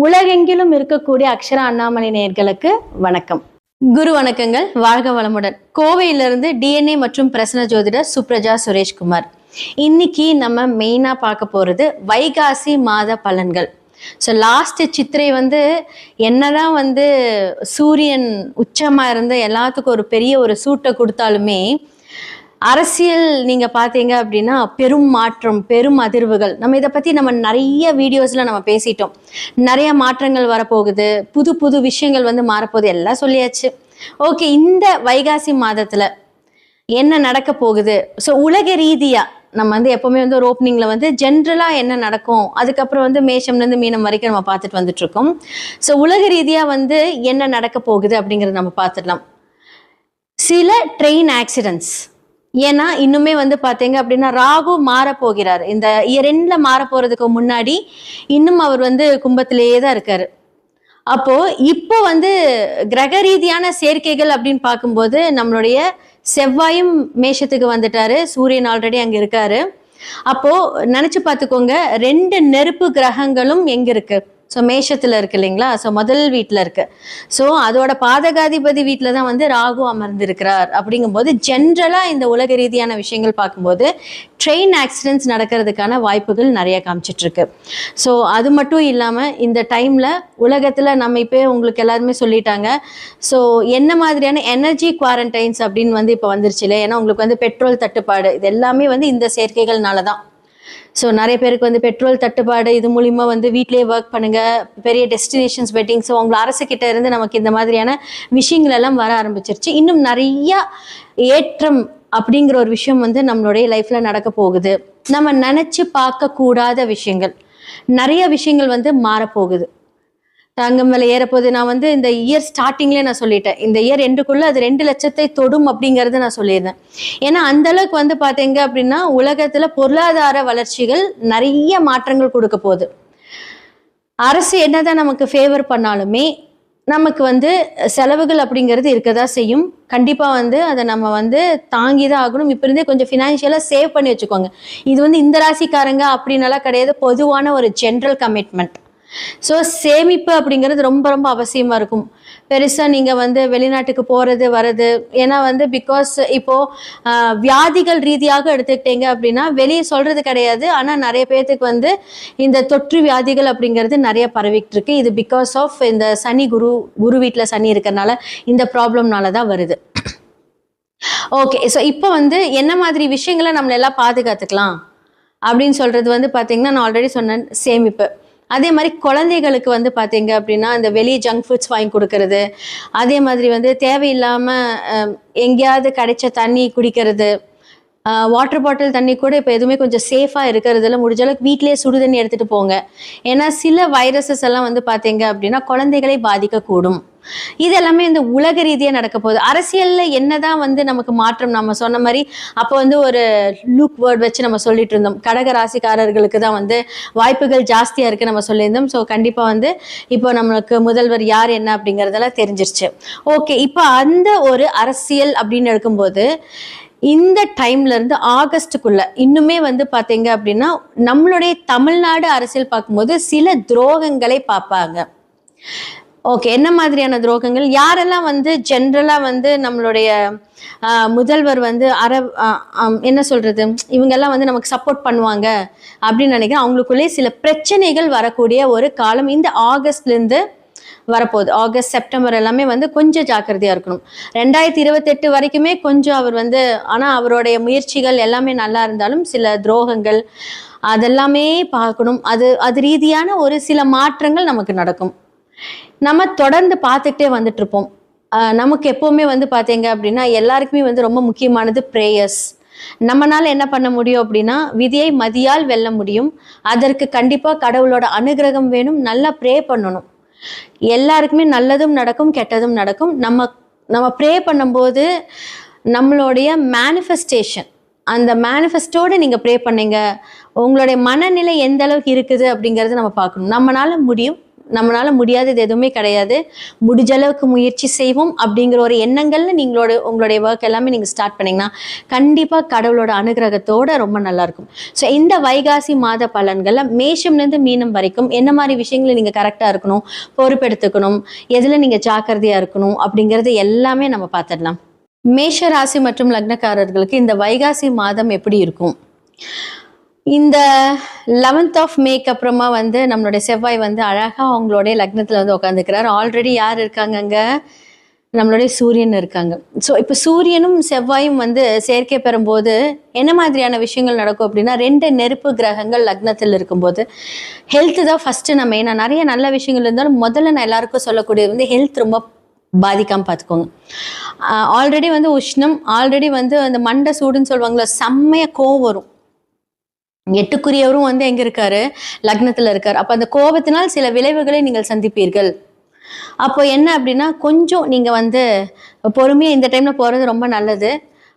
உலகெங்கிலும் இருக்கக்கூடிய அக்ஷரா அண்ணாமலை நேயர்களுக்கு வணக்கம். குரு வணக்கங்கள். வாழ்க வளமுடன். கோவையிலிருந்து டிஎன்ஏ மற்றும் பிரசன்ன ஜோதிடர் சுப்ரஜா சுரேஷ்குமார். இன்னைக்கு நம்ம மெயினா பார்க்க போறது வைகாசி மாத பலன்கள். ஸோ லாஸ்ட் சித்திரை என்னதான் சூரியன் உச்சமா இருந்து எல்லாத்துக்கும் ஒரு பெரிய ஒரு சூட்டை கொடுத்தாலுமே அரசியல் நீங்க பாத்தீங்க அப்படின்னா பெரும் மாற்றம், பெரும் அதிர்வுகள். நம்ம இதை பத்தி நிறைய வீடியோஸ்ல நம்ம பேசிட்டோம். நிறைய மாற்றங்கள் வரப்போகுது, புது புது விஷயங்கள் மாறப்போகுது, எல்லாம் சொல்லியாச்சு. ஓகே, இந்த வைகாசி மாதத்துல என்ன நடக்க போகுது? ஸோ உலக ரீதியா நம்ம எப்பவுமே ஒரு ஓப்பனிங்ல ஜென்ரலா என்ன நடக்கும், அதுக்கப்புறம் மேஷம்ல இருந்து மீனம் வரைக்கும் நம்ம பார்த்துட்டு வந்துட்டு இருக்கோம். ஸோ உலக ரீதியா என்ன நடக்க போகுது அப்படிங்கறத நம்ம பார்த்துடலாம். சில ட்ரெயின் ஆக்சிடென்ட்ஸ், ஏன்னா இன்னுமே பாத்தீங்க அப்படின்னா ராகு மாற போகிறார். இந்த இயர் எண்ட்ல மாற போறதுக்கு முன்னாடி இன்னும் அவர் கும்பத்திலேயே தான் இருக்காரு. அப்போ இப்போ கிரக ரீதியான சேர்க்கைகள் அப்படின்னு பார்க்கும்போது நம்மளுடைய செவ்வாயும் மேஷத்துக்கு வந்துட்டாரு, சூரியன் ஆல்ரெடி அங்க இருக்காரு. அப்போ நினைச்சு பார்த்துக்கோங்க, 2 நெருப்பு கிரகங்களும் எங்க இருக்கு? ஸோ மேஷத்துல இருக்கு இல்லைங்களா? ஸோ முதல் வீட்டில் இருக்கு. ஸோ அதோட பாதகாதிபதி வீட்டில் தான் ராகு அமர்ந்திருக்கிறார். அப்படிங்கும்போது ஜென்ரலா இந்த உலக ரீதியான விஷயங்கள் பார்க்கும்போது ட்ரெயின் ஆக்சிடென்ட்ஸ் நடக்கிறதுக்கான வாய்ப்புகள் நிறைய காமிச்சிட்டு இருக்கு. ஸோ அது மட்டும் இல்லாமல் இந்த டைம்ல உலகத்துல நம்ம இப்போ உங்களுக்கு எல்லாருமே சொல்லிட்டாங்க. ஸோ என்ன மாதிரியான எனர்ஜி குவாரண்டைன்ஸ் அப்படின்னு இப்போ வந்துருச்சு இல்லை? ஏன்னா உங்களுக்கு பெட்ரோல் தட்டுப்பாடு, இது எல்லாமே இந்த சேர்க்கைகள்னால தான். ஸோ நிறைய பேருக்கு பெட்ரோல் தட்டுப்பாடு, இது மூலிமா வீட்டிலேயே ஒர்க் பண்ணுங்க, பெரிய டெஸ்டினேஷன்ஸ் வெட்டிங். ஸோ உங்களை அரசுக்கிட்ட இருந்து நமக்கு இந்த மாதிரியான விஷயங்கள் எல்லாம் வர ஆரம்பிச்சிருச்சு. இன்னும் நிறைய ஏற்றம் அப்படிங்கிற ஒரு விஷயம் நம்மளுடைய லைஃப்ல நடக்க போகுது. நம்ம நினைச்சு பார்க்க கூடாத விஷயங்கள், நிறைய விஷயங்கள் மாறப்போகுது. தங்கம் விலை ஏறப்போகுது. நான் இந்த இயர் ஸ்டார்டிங்லேயே நான் சொல்லிட்டேன், இந்த இயர் எண்டுக்குள்ள அது 2 லட்சத்தை தொடும் அப்படிங்கறது நான் சொல்லியிருந்தேன். ஏன்னா அந்த அளவுக்கு பாத்தீங்க அப்படின்னா உலகத்துல பொருளாதார வளர்ச்சிகள் நிறைய மாற்றங்கள் கொடுக்க போகுது. அரசு என்னதான் நமக்கு ஃபேவர் பண்ணாலுமே நமக்கு செலவுகள் அப்படிங்கிறது இருக்கதான் செய்யும். கண்டிப்பா அதை நம்ம தாங்கிதான் ஆகணும். இப்ப இருந்தே கொஞ்சம் ஃபினான்ஷியலா சேவ் பண்ணி வச்சுக்கோங்க. இது இந்த ராசிக்காரங்க அப்படின்னாலாம் கிடையாது, பொதுவான ஒரு ஜென்ரல் கமிட்மெண்ட். ஸோ சேமிப்பு அப்படிங்கிறது ரொம்ப ரொம்ப அவசியமா இருக்கும். பெருசா நீங்க வெளிநாட்டுக்கு போறது வர்றது, ஏன்னா பிகாஸ் இப்போ வியாதிகள் ரீதியாக எடுத்துக்கிட்டீங்க அப்படின்னா வெளியே சொல்றது கிடையாது, ஆனா நிறைய பேர்த்துக்கு இந்த தொற்று வியாதிகள் அப்படிங்கிறது நிறைய பரவிட்டு இருக்கு. இது பிகாஸ் ஆஃப் இந்த சனி குரு வீட்டுல சனி இருக்கிறதுனால, இந்த ப்ராப்ளம்னால தான் வருது. ஓகே, ஸோ இப்போ என்ன மாதிரி விஷயங்களை நம்மள எல்லாம் பாதுகாத்துக்கலாம் அப்படின்னு சொல்றது பாத்தீங்கன்னா, நான் ஆல்ரெடி சொன்னேன், சேமிப்பு. அதே மாதிரி குழந்தைகளுக்கு பார்த்தீங்க அப்படின்னா இந்த வெளியே ஜங்க் ஃபுட்ஸ் வாங்கி கொடுக்கறது, அதே மாதிரி தேவையில்லாமல் எங்கேயாவது கிடைச்ச தண்ணி குடிக்கிறது, வாட்டர் பாட்டில் தண்ணி கூட இப்போ எதுவுமே கொஞ்சம் சேஃபாக இருக்கிறதுல முடிஞ்ச அளவுக்கு வீட்டிலேயே சுடு தண்ணி எடுத்துகிட்டு போங்க. ஏன்னா சில வைரஸஸ் எல்லாம் பார்த்தீங்க அப்படின்னா குழந்தைகளை பாதிக்கக்கூடும். இது எல்லாமே இந்த உலக ரீதியாக நடக்க போகுது. அரசியல்ல என்னதான் நமக்கு மாற்றம், நம்ம சொன்ன மாதிரி அப்போ ஒரு லூக் வேர்ட் வச்சு நம்ம சொல்லிட்டு இருந்தோம், கடக ராசிக்காரர்களுக்கு தான் வாய்ப்புகள் ஜாஸ்தியா இருக்கு நம்ம சொல்லியிருந்தோம். ஸோ கண்டிப்பா இப்போ நம்மளுக்கு முதல்வர் யார் என்ன அப்படிங்கறதெல்லாம் தெரிஞ்சிருச்சு. ஓகே, இப்போ அந்த ஒரு அரசியல் அப்படின்னு எடுக்கும்போது இந்த டைம்ல இருந்து ஆகஸ்டுக்குள்ள இன்னுமே பாத்தீங்க அப்படின்னா நம்மளுடைய தமிழ்நாடு அரசியல் பார்க்கும்போது சில துரோகங்களை பார்ப்பாங்க. ஓகே, என்ன மாதிரியான துரோகங்கள்? யாரெல்லாம் ஜென்ரலா நம்மளுடைய முதல்வர் என்ன சொல்றது, இவங்கெல்லாம் நமக்கு சப்போர்ட் பண்ணுவாங்க அப்படின்னு நினைக்கிறேன். அவங்களுக்குள்ளே சில பிரச்சனைகள் வரக்கூடிய ஒரு காலம் இந்த ஆகஸ்ட்ல இருந்து வரப்போகுது. ஆகஸ்ட் செப்டம்பர் எல்லாமே கொஞ்சம் ஜாக்கிரதையா இருக்கணும். 2028 வரைக்குமே கொஞ்சம் அவர் ஆனா அவருடைய முயற்சிகள் எல்லாமே நல்லா இருந்தாலும் சில துரோகங்கள் அதெல்லாமே பார்க்கணும். அது ரீதியான ஒரு சில மாற்றங்கள் நமக்கு நடக்கும். நம்ம தொடர்ந்து பார்த்துக்கிட்டே வந்துட்டு இருப்போம். நமக்கு எப்பவுமே பார்த்தீங்க அப்படின்னா எல்லாருக்குமே ரொம்ப முக்கியமானது பிரேயர்ஸ். நம்மனால என்ன பண்ண முடியும் அப்படின்னா, விதியை மதியால் வெல்ல முடியும். அதற்கு கண்டிப்பா கடவுளோட அனுகிரகம் வேணும். நல்லா ப்ரே பண்ணணும். எல்லாருக்குமே நல்லதும் நடக்கும், கெட்டதும் நடக்கும். நம்ம ப்ரே பண்ணும்போது நம்மளுடைய மேனிஃபெஸ்டேஷன், அந்த மேனிஃபெஸ்டோட நீங்க ப்ரே பண்ணீங்க, உங்களுடைய மனநிலை எந்த அளவுக்கு இருக்குது அப்படிங்கறது நம்ம பார்க்கணும். நம்மளால முடியும், நம்மளால முடியாதது எதுவுமே கிடையாது, முடிஞ்ச அளவுக்கு முயற்சி செய்வோம் அப்படிங்கிற ஒரு எண்ணங்கள்ல உங்களுடைய ஒர்க் எல்லாமே நீங்கள் ஸ்டார்ட் பண்ணிங்கன்னா கண்டிப்பாக கடவுளோட அனுகிரகத்தோட ரொம்ப நல்லா இருக்கும். ஸோ இந்த வைகாசி மாத பலன்களில் மேஷம்லேருந்து மீனம் வரைக்கும் என்ன மாதிரி விஷயங்களை நீங்கள் கரெக்டாக இருக்கணும், பொறுப்பெடுத்துக்கணும், எதில் நீங்கள் ஜாக்கிரதையாக இருக்கணும் அப்படிங்கிறது எல்லாமே நம்ம பார்த்துடலாம். மேஷ ராசி மற்றும் லக்னக்காரர்களுக்கு இந்த வைகாசி மாதம் எப்படி இருக்கும்? இந்த 11th ஆஃப் மேக்கு அப்புறமா நம்மளுடைய செவ்வாய் அழகா அவங்களுடைய லக்னத்துல உட்காந்துக்கிறார். ஆல்ரெடி யார் இருக்காங்க அங்க? நம்மளுடைய சூரியன் இருக்காங்க. ஸோ இப்போ சூரியனும் செவ்வாயும் சேர்க்கை பெறும்போது என்ன மாதிரியான விஷயங்கள் நடக்கும் அப்படின்னா, 2 நெருப்பு கிரகங்கள் லக்னத்தில் இருக்கும்போது ஹெல்த் தான் ஃபர்ஸ்ட். நம்ம ஏன்னா நிறைய நல்ல விஷயங்கள் இருந்தாலும் முதல்ல நான் எல்லாருக்கும் சொல்லக்கூடியது ஹெல்த் ரொம்ப பாதிக்காம பார்த்துக்கோங்க. ஆல்ரெடி உஷ்ணம், ஆல்ரெடி அந்த மண்டை சூடுன்னு சொல்லுவாங்களா, செம்மைய கோவம் வரும். 8க்குரியவரும் எங்க இருக்காரு? லக்னத்துல இருக்காரு. அப்ப அந்த கோபத்தினால் சில விளைவுகளை நீங்கள் சந்திப்பீர்கள். அப்போ என்ன அப்படின்னா, கொஞ்சம் நீங்க பொறுமையா இந்த டைம்ல போறது ரொம்ப நல்லது.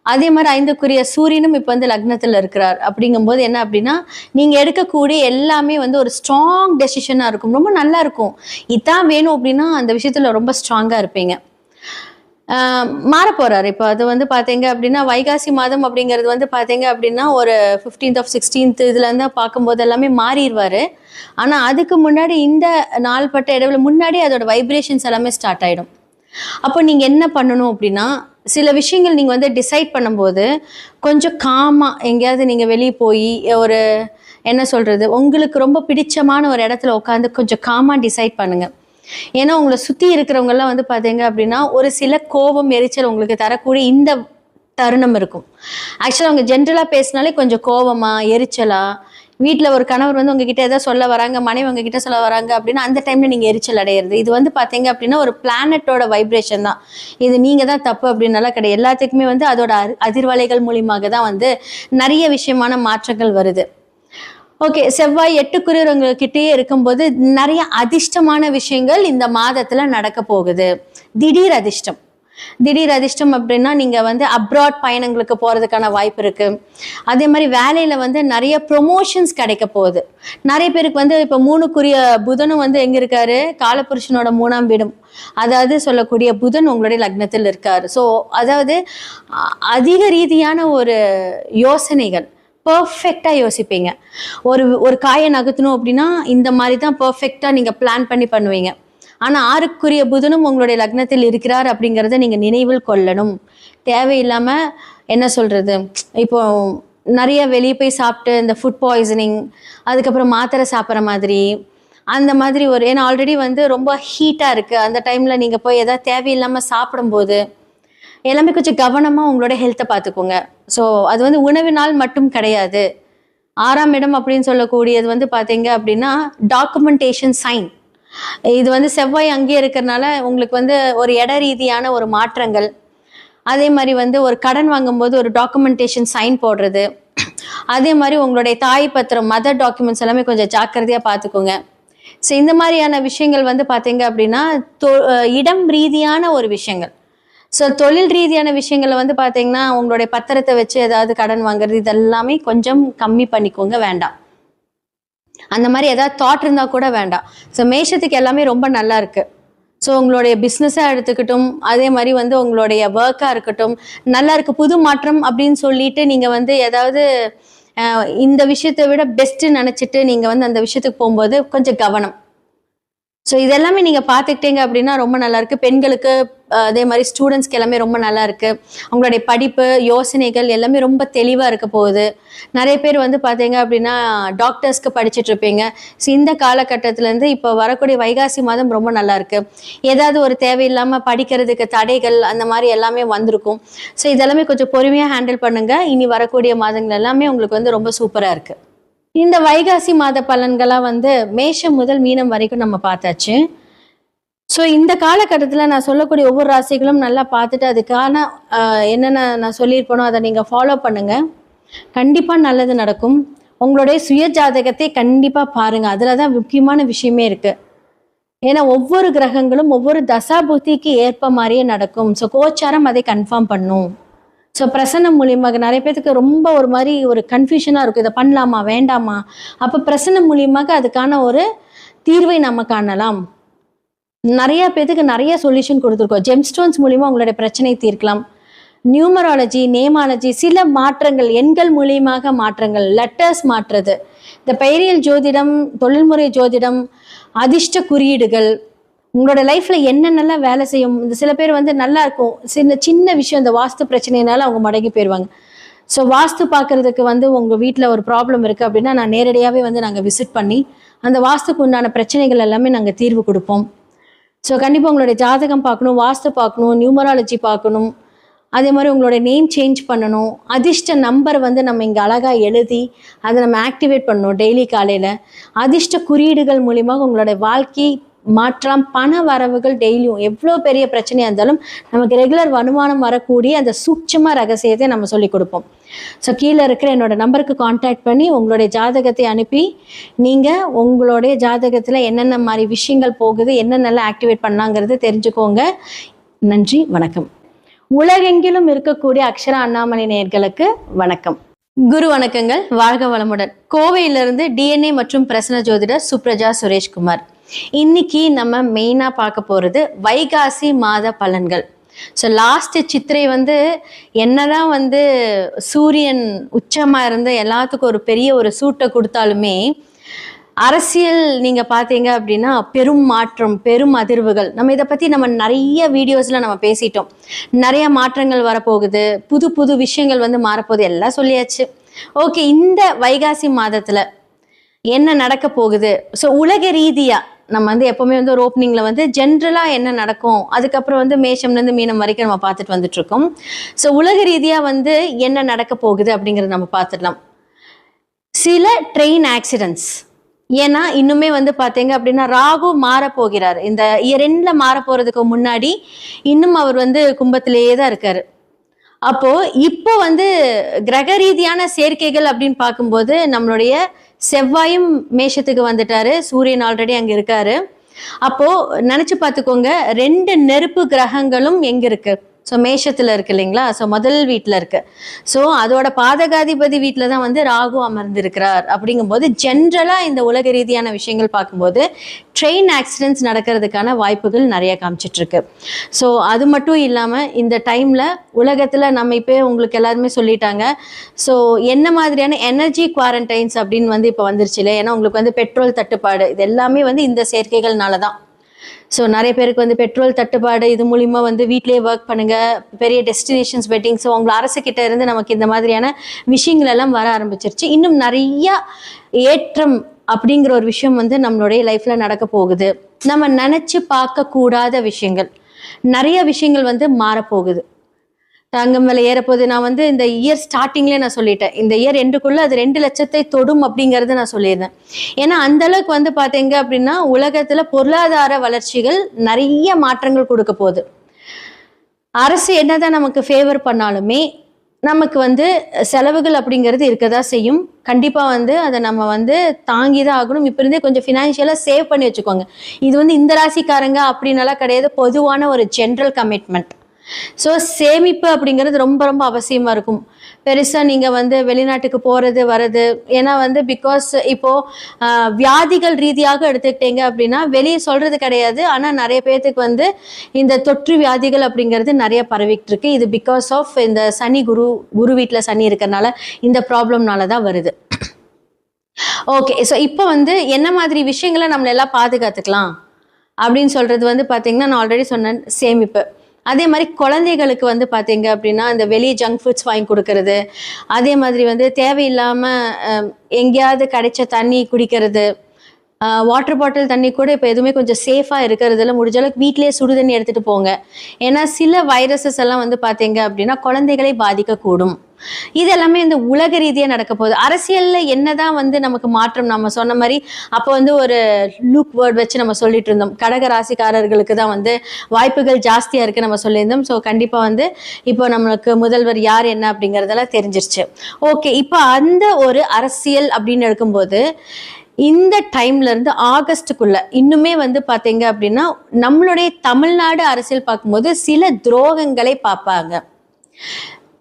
அதே மாதிரி 5க்குரிய சூரியனும் இப்ப லக்னத்துல இருக்கிறார். அப்படிங்கும்போது என்ன அப்படின்னா, நீங்க எடுக்கக்கூடிய எல்லாமே ஒரு ஸ்ட்ராங் டெசிஷனா இருக்கும், ரொம்ப நல்லா இருக்கும். இதான் வேணும் அப்படின்னா அந்த விஷயத்துல ரொம்ப ஸ்ட்ராங்கா இருப்பீங்க. மாற போறாரு. இப்போ அது பார்த்தீங்க அப்படின்னா வைகாசி மாதம் அப்படிங்கிறது பார்த்தீங்க அப்படின்னா ஒரு 15th of 16th இதுல இருந்து பார்க்கும்போது எல்லாமே மாறிடுவாரு. ஆனா அதுக்கு முன்னாடி இந்த நாள்பட்ட இடைவெளி முன்னாடி அதோட வைப்ரேஷன்ஸ் எல்லாமே ஸ்டார்ட் ஆயிடும். அப்போ நீங்க என்ன பண்ணணும் அப்படின்னா, சில விஷயங்கள் நீங்க டிசைட் பண்ணும்போது கொஞ்சம் காமா எங்கேயாவது நீங்க வெளியே போய் ஒரு என்ன சொல்றது, உங்களுக்கு ரொம்ப பிடிச்சமான ஒரு இடத்துல உட்காந்து கொஞ்சம் காமா டிசைட் பண்ணுங்க. ஏன்னா உங்களை சுத்தி இருக்கிறவங்க எல்லாம் பாத்தீங்க அப்படின்னா ஒரு சில கோபம், எரிச்சல் உங்களுக்கு தரக்கூடிய இந்த தருணம் இருக்கும். ஆக்சுவலா அவங்க ஜென்ரலா பேசினாலே கொஞ்சம் கோபமா, எரிச்சலா, வீட்டுல ஒரு கணவர் உங்ககிட்ட ஏதாவது சொல்ல வராங்க, மனைவி உங்ககிட்ட சொல்ல வராங்க அப்படின்னா அந்த டைம்ல நீங்க எரிச்சல் அடையிறது, இது பாத்தீங்க அப்படின்னா ஒரு பிளானட்டோட வைப்ரேஷன் தான். இது நீங்க தான் தப்பு அப்படின்னால கிடையாது. எல்லாத்துக்குமே அதோட அதிர்வலைகள் மூலியமாக தான் நிறைய விஷயமான மாற்றங்கள் வருது. ஓகே, செவ்வாய் 8க்குரியவங்ககிட்டயே இருக்கும்போது நிறைய அதிர்ஷ்டமான விஷயங்கள் இந்த மாதத்துல நடக்க போகுது. திடீர் அதிர்ஷ்டம். திடீர் அதிர்ஷ்டம் அப்படின்னா நீங்க அப்ராட் பயணங்களுக்கு போறதுக்கான வாய்ப்பு இருக்கு. அதே மாதிரி வேலையில நிறைய ப்ரொமோஷன்ஸ் கிடைக்க போகுது. நிறைய பேருக்கு இப்ப 3க்குரிய புதனும் எங்க இருக்காரு? காலபுருஷனோட 3ஆம் வீடும், அதாவது சொல்லக்கூடிய புதன் உங்களுடைய லக்னத்தில் இருக்காரு. ஸோ அதாவது அதிக ரீதியான ஒரு யோசனைகள், பர்ஃபெக்டா யோசிப்பீங்க. ஒரு காயை நகர்த்தணும் அப்படின்னா இந்த மாதிரி தான் பர்ஃபெக்டா நீங்க பிளான் பண்ணி பண்ணுவீங்க. ஆனா 6க்குரிய புதனும் உங்களுடைய லக்னத்தில் இருக்கிறார் அப்படிங்கிறத நீங்க நினைவில் கொள்ளணும். தேவையில்லாம என்ன சொல்றது, இப்போ நிறைய வெளியே போய் சாப்பிட்டு இந்த ஃபுட் பாய்சனிங், அதுக்கப்புறம் மாத்திரை சாப்பிட்ற மாதிரி அந்த மாதிரி ஏன்னா ஆல்ரெடி ரொம்ப ஹீட்டா இருக்கு, அந்த டைம்ல நீங்க போய் ஏதாவது தேவையில்லாம சாப்பிடும்போது எல்லாமே கொஞ்சம் கவனமா உங்களோட ஹெல்த்தை பார்த்துக்கோங்க. ஸோ அது உணவினால் மட்டும் கிடையாது. 6ஆம் இடம் அப்படின்னு சொல்லக்கூடியது பார்த்தீங்க அப்படின்னா டாக்குமெண்டேஷன் சைன். இது செவ்வாய் அங்கேயே இருக்கிறதுனால உங்களுக்கு ஒரு இட ரீதியான ஒரு மாற்றங்கள், அதே மாதிரி ஒரு கடன் வாங்கும்போது ஒரு டாக்குமெண்டேஷன் சைன் போடுறது, அதே மாதிரி உங்களுடைய தாய் பத்திரம், மதர் டாக்குமெண்ட்ஸ் எல்லாமே கொஞ்சம் ஜாக்கிரதையா பார்த்துக்கோங்க. ஸோ இந்த மாதிரியான விஷயங்கள் பார்த்தீங்க அப்படின்னா இடம் ரீதியான ஒரு விஷயங்கள். ஸோ தொழில் ரீதியான விஷயங்களை பார்த்தீங்கன்னா உங்களுடைய பத்திரத்தை வச்சு ஏதாவது கடன் வாங்குறது இதெல்லாமே கொஞ்சம் கம்மி பண்ணிக்கோங்க, வேண்டாம். அந்த மாதிரி ஏதாவது தாட் இருந்தா கூட வேண்டாம். ஸோ மேஷத்துக்கு எல்லாமே ரொம்ப நல்லா இருக்கு. ஸோ உங்களுடைய பிஸ்னஸாக எடுத்துக்கிட்டும், அதே மாதிரி உங்களுடைய ஒர்க்காக இருக்கட்டும் நல்லா இருக்கு. புது மாற்றம் அப்படின்னு சொல்லிட்டு நீங்க ஏதாவது இந்த விஷயத்தை விட பெஸ்ட்டு நினைச்சிட்டு நீங்க அந்த விஷயத்துக்கு போகும்போது கொஞ்சம் கவனம். ஸோ இதெல்லாமே நீங்க பார்த்துக்கிட்டீங்க அப்படின்னா ரொம்ப நல்லா இருக்கு. பெண்களுக்கு அதே மாதிரி ஸ்டூடெண்ட்ஸ்க்கு எல்லாமே ரொம்ப நல்லா இருக்கு. அவங்களுடைய படிப்பு, யோசனைகள் எல்லாமே ரொம்ப தெளிவா இருக்க போகுது. நிறைய பேர் பார்த்தீங்க அப்படின்னா டாக்டர்ஸ்க்கு படிச்சுட்டு இருப்பீங்க. ஸோ இந்த காலகட்டத்திலேருந்து இப்போ வரக்கூடிய வைகாசி மாதம் ரொம்ப நல்லா இருக்கு. ஏதாவது ஒரு தேவையில்லாமல் படிக்கிறதுக்கு தடைகள் அந்த மாதிரி எல்லாமே வந்திருக்கும். ஸோ இதெல்லாமே கொஞ்சம் பொறுமையாக ஹேண்டில் பண்ணுங்க. இனி வரக்கூடிய மாதங்கள் எல்லாமே உங்களுக்கு ரொம்ப சூப்பராக இருக்கு. இந்த வைகாசி மாத பலன்களாக மேஷம் முதல் மீனம் வரைக்கும் நம்ம பார்த்தாச்சு. ஸோ இந்த காலகட்டத்தில் நான் சொல்லக்கூடிய ஒவ்வொரு ராசிகளும் நல்லா பார்த்துட்டு அதுக்கான என்னென்ன நான் சொல்லியிருப்பேனோ அதை நீங்கள் ஃபாலோ பண்ணுங்க. கண்டிப்பாக நல்லது நடக்கும். உங்களுடைய சுய ஜாதகத்தை கண்டிப்பாக பாருங்கள், அதில் தான் முக்கியமான விஷயமே இருக்குது. ஏன்னா ஒவ்வொரு கிரகங்களும் ஒவ்வொரு தசாபுத்திக்கு ஏற்ப மாதிரியே நடக்கும். ஸோ கோச்சாரம் அதை கன்ஃபார்ம் பண்ணும். ஸோ பிரசன்னம் மூலியமாக நிறைய பேருக்கு ரொம்ப ஒரு மாதிரி ஒரு கன்ஃபியூஷனாக இருக்கும், இதை பண்ணலாமா வேண்டாமா. அப்போ பிரசன்னம் மூலியமாக அதுக்கான ஒரு தீர்வை நம்ம காணலாம். நிறைய பேத்துக்கு நிறைய சொல்யூஷன் கொடுத்துருக்கோம். ஜெம்ஸ்டோன்ஸ் மூலியமா உங்களுடைய பிரச்சனை தீர்க்கலாம். நியூமராலஜி, நேமாலஜி, சில மாற்றங்கள், எண்கள் மூலியமாக மாற்றங்கள், லெட்டர்ஸ் மாற்றுறது, இந்த பெயரியல் ஜோதிடம், தொழில்முறை ஜோதிடம், அதிர்ஷ்ட குறியீடுகள், உங்களோட லைஃப்ல என்னென்னலாம் வேலை செய்யும். இந்த சில பேர் வந்து நல்லா இருக்கும், சின்ன விஷயம், இந்த வாஸ்து பிரச்சனைனால அவங்க மடங்கி போயிடுவாங்க. ஸோ வாஸ்து பார்க்கறதுக்கு வந்து உங்கள் வீட்டில் ஒரு ப்ராப்ளம் இருக்குது அப்படின்னா நான் நேரடியாகவே வந்து நாங்கள் விசிட் பண்ணி அந்த வாஸ்துக்கு உண்டான பிரச்சனைகள் எல்லாமே நாங்கள் தீர்வு கொடுப்போம். ஸோ கண்டிப்பாக உங்களுடைய ஜாதகம் பார்க்கணும், வாஸ்து பார்க்கணும், நியூமராலஜி பார்க்கணும், அதே மாதிரி உங்களோட நேம் சேஞ்ச் பண்ணணும், அதிர்ஷ்ட நம்பர் வந்து நம்ம இங்கே அழகாக எழுதி அதை நம்ம ஆக்டிவேட் பண்ணணும் டெய்லி காலையில். அதிர்ஷ்ட குறியீடுகள் மூலியமாக உங்களுடைய வாழ்க்கை மாற்றம், பண வரவுகள் டெய்லியும் எவ்வளோ பெரிய பிரச்சனையாக இருந்தாலும் நமக்கு ரெகுலர் வருமானம் வரக்கூடிய அந்த சூட்சம ரகசியத்தை நம்ம சொல்லிக் கொடுப்போம். ஸோ கீழே இருக்கிற என்னோட நம்பருக்கு கான்டாக்ட் பண்ணி உங்களுடைய ஜாதகத்தை அனுப்பி நீங்கள் உங்களுடைய ஜாதகத்தில் என்னென்ன மாதிரி விஷயங்கள் போகுது, என்னென்னலாம் ஆக்டிவேட் பண்ணாங்கிறது தெரிஞ்சுக்கோங்க. நன்றி, வணக்கம். உலகெங்கிலும் இருக்கக்கூடிய அக்ஷரா அண்ணாமலை நேயர்களுக்கு வணக்கம். குரு வணக்கங்கள், வாழ்க வளமுடன். கோவையிலிருந்து டிஎன்ஏ மற்றும் பிரசன்ன ஜோதிடர் சுப்ரஜா சுரேஷ்குமார். இன்னைக்கு நம்ம மெயினாக பார்க்க போகிறது வைகாசி மாத பலன்கள். ஸோ லாஸ்ட் சித்திரை வந்து என்னதான் வந்து சூரியன் உச்சமாக இருந்து எல்லாத்துக்கும் ஒரு பெரிய ஒரு சூட்டை கொடுத்தாலுமே அரசியல் நீங்கள் பார்த்தீங்க அப்படின்னா பெரும் மாற்றம், பெரும் அதிர்வுகள். நம்ம இதை பற்றி நம்ம நிறைய வீடியோஸில் நம்ம பேசிட்டோம். நிறைய மாற்றங்கள் வரப்போகுது, புது புது விஷயங்கள் வந்து மாறப்போகுது, எல்லாம் சொல்லியாச்சு. ஓகே, இந்த வைகாசி மாதத்தில் என்ன நடக்க போகுது? ஸோ உலக ரீதியாக நம்ம வந்து எப்போவுமே வந்து ஒரு ஓப்பனிங்கில் வந்து ஜென்ரலாக என்ன நடக்கும், அதுக்கப்புறம் வந்து மேஷம்லேருந்து மீனம் வரைக்கும் நம்ம பார்த்துட்டு வந்துட்டுருக்கோம். ஸோ உலக ரீதியாக வந்து என்ன நடக்க போகுது அப்படிங்கிறத நம்ம பார்த்துடலாம். சில ட்ரெயின் ஆக்சிடென்ட்ஸ், ஏன்னா இன்னுமே வந்து பார்த்தீங்க அப்படின்னா ராகு மாற போகிறார். இந்த இயர் எண்டில் மாற போகிறதுக்கு முன்னாடி இன்னும் அவர் வந்து கும்பத்திலேயே தான் இருக்கார். அப்போது இப்போ வந்து கிரக ரீதியான சேர்க்கைகள் அப்படின்னு பார்க்கும்போது நம்மளுடைய செவ்வாயும் மேஷத்துக்கு வந்துட்டாரு, சூரியன் ஆல்ரெடி அங்கே இருக்காரு. அப்போது நினச்சி பார்த்துக்கோங்க, 2 நெருப்பு கிரகங்களும் எங்கே இருக்கு? ஸோ மேஷத்தில் இருக்கு இல்லைங்களா? ஸோ முதல் வீட்டில் இருக்கு. ஸோ அதோட பாதகாதிபதி வீட்டில் தான் வந்து ராகு அமர்ந்திருக்கிறார். அப்படிங்கும்போது ஜென்ரலாக இந்த உலக ரீதியான விஷயங்கள் பார்க்கும்போது ட்ரெயின் ஆக்சிடென்ட்ஸ் நடக்கிறதுக்கான வாய்ப்புகள் நிறைய காமிச்சிட்ருக்கு. ஸோ அது மட்டும் இல்லாமல் இந்த டைமில் உலகத்தில் நம்ம இப்போ உங்களுக்கு எல்லாருமே சொல்லிட்டாங்க. ஸோ என்ன மாதிரியான எனர்ஜி குவாரண்டைன்ஸ் அப்படின்னு வந்து இப்போ வந்துருச்சு இல்லை? ஏன்னா உங்களுக்கு வந்து பெட்ரோல் தட்டுப்பாடு, இது எல்லாமே வந்து இந்த சேர்க்கைகள்னால தான். ஸோ நிறைய பேருக்கு வந்து பெட்ரோல் தட்டுப்பாடு, இது மூலிமா வந்து வீட்டிலேயே ஒர்க் பண்ணுங்கள், பெரிய டெஸ்டினேஷன்ஸ் வெட்டிங். ஸோ உங்களை அரசுக்கிட்ட இருந்து நமக்கு இந்த மாதிரியான விஷயங்கள் எல்லாம் வர ஆரம்பிச்சிருச்சு. இன்னும் நிறையா ஏற்றம் அப்படிங்கிற ஒரு விஷயம் வந்து நம்மளுடைய லைஃப்பில் நடக்க போகுது. நம்ம நினச்சி பார்க்கக்கூடாத விஷயங்கள், நிறைய விஷயங்கள் வந்து மாறப்போகுது. தங்கம் விலை ஏறப்போகுது. நான் வந்து இந்த இயர் ஸ்டார்டிங்லேயே நான் சொல்லிட்டேன், இந்த இயர் எண்டுக்குள்ளே அது 2 லட்சத்தை தொடும் அப்படிங்கிறது நான் சொல்லியிருந்தேன். ஏன்னா அந்த அளவுக்கு வந்து பார்த்தீங்க அப்படின்னா உலகத்தில் பொருளாதார வளர்ச்சிகள் நிறைய மாற்றங்கள் கொடுக்க போகுது. அரசு என்னதான் நமக்கு ஃபேவர் பண்ணாலுமே நமக்கு வந்து செலவுகள் அப்படிங்கிறது இருக்க தான் செய்யும். கண்டிப்பாக வந்து அதை நம்ம வந்து தாங்கி தான் ஆகணும். இப்போ இருந்தே கொஞ்சம் ஃபினான்ஷியலாக சேவ் பண்ணி வச்சுக்கோங்க. இது வந்து இந்த ராசிக்காரங்க அப்படின்னாலாம் கிடையாது, பொதுவான ஒரு ஜென்ரல் கமிட்மெண்ட். ஸோ சேமிப்பு அப்படிங்கிறது ரொம்ப ரொம்ப அவசியமாக இருக்கும். பெருசாக நீங்கள் வந்து வெளிநாட்டுக்கு போகிறது வர்றது, ஏன்னா வந்து பிகாஸ் இப்போது வியாதிகள் ரீதியாக எடுத்துக்கிட்டீங்க அப்படின்னா வெளியே சொல்கிறது கிடையாது, ஆனால் நிறைய பேர்த்துக்கு வந்து இந்த தொற்று வியாதிகள் அப்படிங்கிறது நிறைய பரவிக்கிட்டு இருக்கு. இது பிகாஸ் ஆஃப் இந்த சனி, குரு வீட்டில் சனி இருக்கிறனால இந்த ப்ராப்ளம்னால தான் வருது. ஓகே, ஸோ இப்போ வந்து என்ன மாதிரி விஷயங்களை நம்மளெல்லாம் பாதுகாத்துக்கலாம் அப்படின்னு சொல்கிறது வந்து பார்த்தீங்கன்னா, நான் ஆல்ரெடி சொன்னேன், சேமிப்பு. அதே மாதிரி குழந்தைகளுக்கு வந்து பார்த்தீங்க அப்படின்னா இந்த வெளியே ஜங்க் ஃபுட்ஸ் வாங்கி கொடுக்கறது, அதே மாதிரி வந்து தேவையில்லாமல் எங்கேயாவது கிடைச்ச தண்ணி குடிக்கிறது, வாட்டர் பாட்டில் தண்ணி கூட இப்போ எதுவுமே கொஞ்சம் சேஃபாக இருக்கிறதுல முடிஞ்ச அளவுக்கு வீட்டிலேயே சுடு தண்ணி எடுத்துகிட்டு போங்க. ஏன்னா சில வைரஸஸ் எல்லாம் வந்து பார்த்தீங்க அப்படின்னா குழந்தைகளை பாதிக்கக்கூடும். இது எல்லாமே இந்த உலக ரீதியாக நடக்க போகுது. அரசியலில் என்னதான் வந்து நமக்கு மாற்றம், நம்ம சொன்ன மாதிரி அப்போ வந்து ஒரு லூக் வேர்ட் வச்சு நம்ம சொல்லிட்டு இருந்தோம், கடக ராசிக்காரர்களுக்கு தான் வந்து வாய்ப்புகள் ஜாஸ்தியாக இருக்குது நம்ம சொல்லியிருந்தோம். ஸோ கண்டிப்பாக வந்து இப்போ நம்மளுக்கு முதல்வர் யார் என்ன அப்படிங்கிறதெல்லாம் தெரிஞ்சிருச்சு. ஓகே, இப்போ அந்த ஒரு அரசியல் அப்படின்னு எடுக்கும்போது இந்த டைம்ல இருந்து ஆகஸ்டுக்குள்ள இன்னுமே வந்து பார்த்தீங்க அப்படின்னா நம்மளுடைய தமிழ்நாடு அரசியல் பார்க்கும்போது சில துரோகங்களை பார்ப்பாங்க.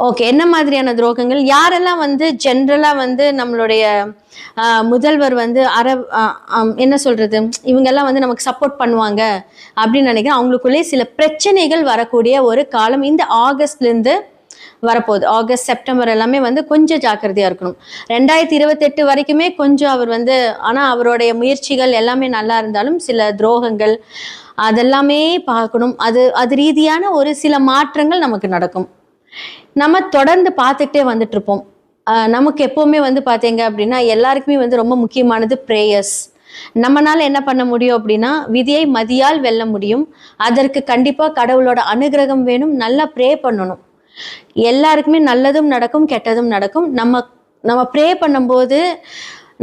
ஓகே, என்ன மாதிரியான துரோகங்கள்? யாரெல்லாம் வந்து ஜென்ரலா வந்து நம்மளுடைய முதல்வர் வந்து என்ன சொல்றது, இவங்கெல்லாம் வந்து நமக்கு சப்போர்ட் பண்ணுவாங்க அப்படின்னு நினைக்கிறேன். அவங்களுக்குள்ளே சில பிரச்சனைகள் வரக்கூடிய ஒரு காலம் இந்த ஆகஸ்ட்ல இருந்து வரப்போகுது. ஆகஸ்ட், செப்டம்பர் எல்லாமே வந்து கொஞ்சம் ஜாக்கிரதையா இருக்கணும். 2028 வரைக்குமே கொஞ்சம் அவர் வந்து, ஆனா அவருடைய முயற்சிகள் எல்லாமே நல்லா இருந்தாலும் சில துரோகங்கள் அதெல்லாமே பார்க்கணும். அது ரீதியான ஒரு சில மாற்றங்கள் நமக்கு நடக்கும். நம்ம தொடர்ந்து பார்த்துக்கிட்டே வந்துட்டு இருப்போம். நமக்கு எப்பவுமே வந்து பார்த்தீங்க அப்படின்னா எல்லாருக்குமே வந்து ரொம்ப முக்கியமானது ப்ரேயர்ஸ். நம்மனால என்ன பண்ண முடியும் அப்படின்னா, விதியை மதியால் வெல்ல முடியும். அதற்கு கண்டிப்பா கடவுளோட அனுகிரகம் வேணும். நல்லா ப்ரே பண்ணணும். எல்லாருக்குமே நல்லதும் நடக்கும், கெட்டதும் நடக்கும். நம்ம ப்ரே பண்ணும்போது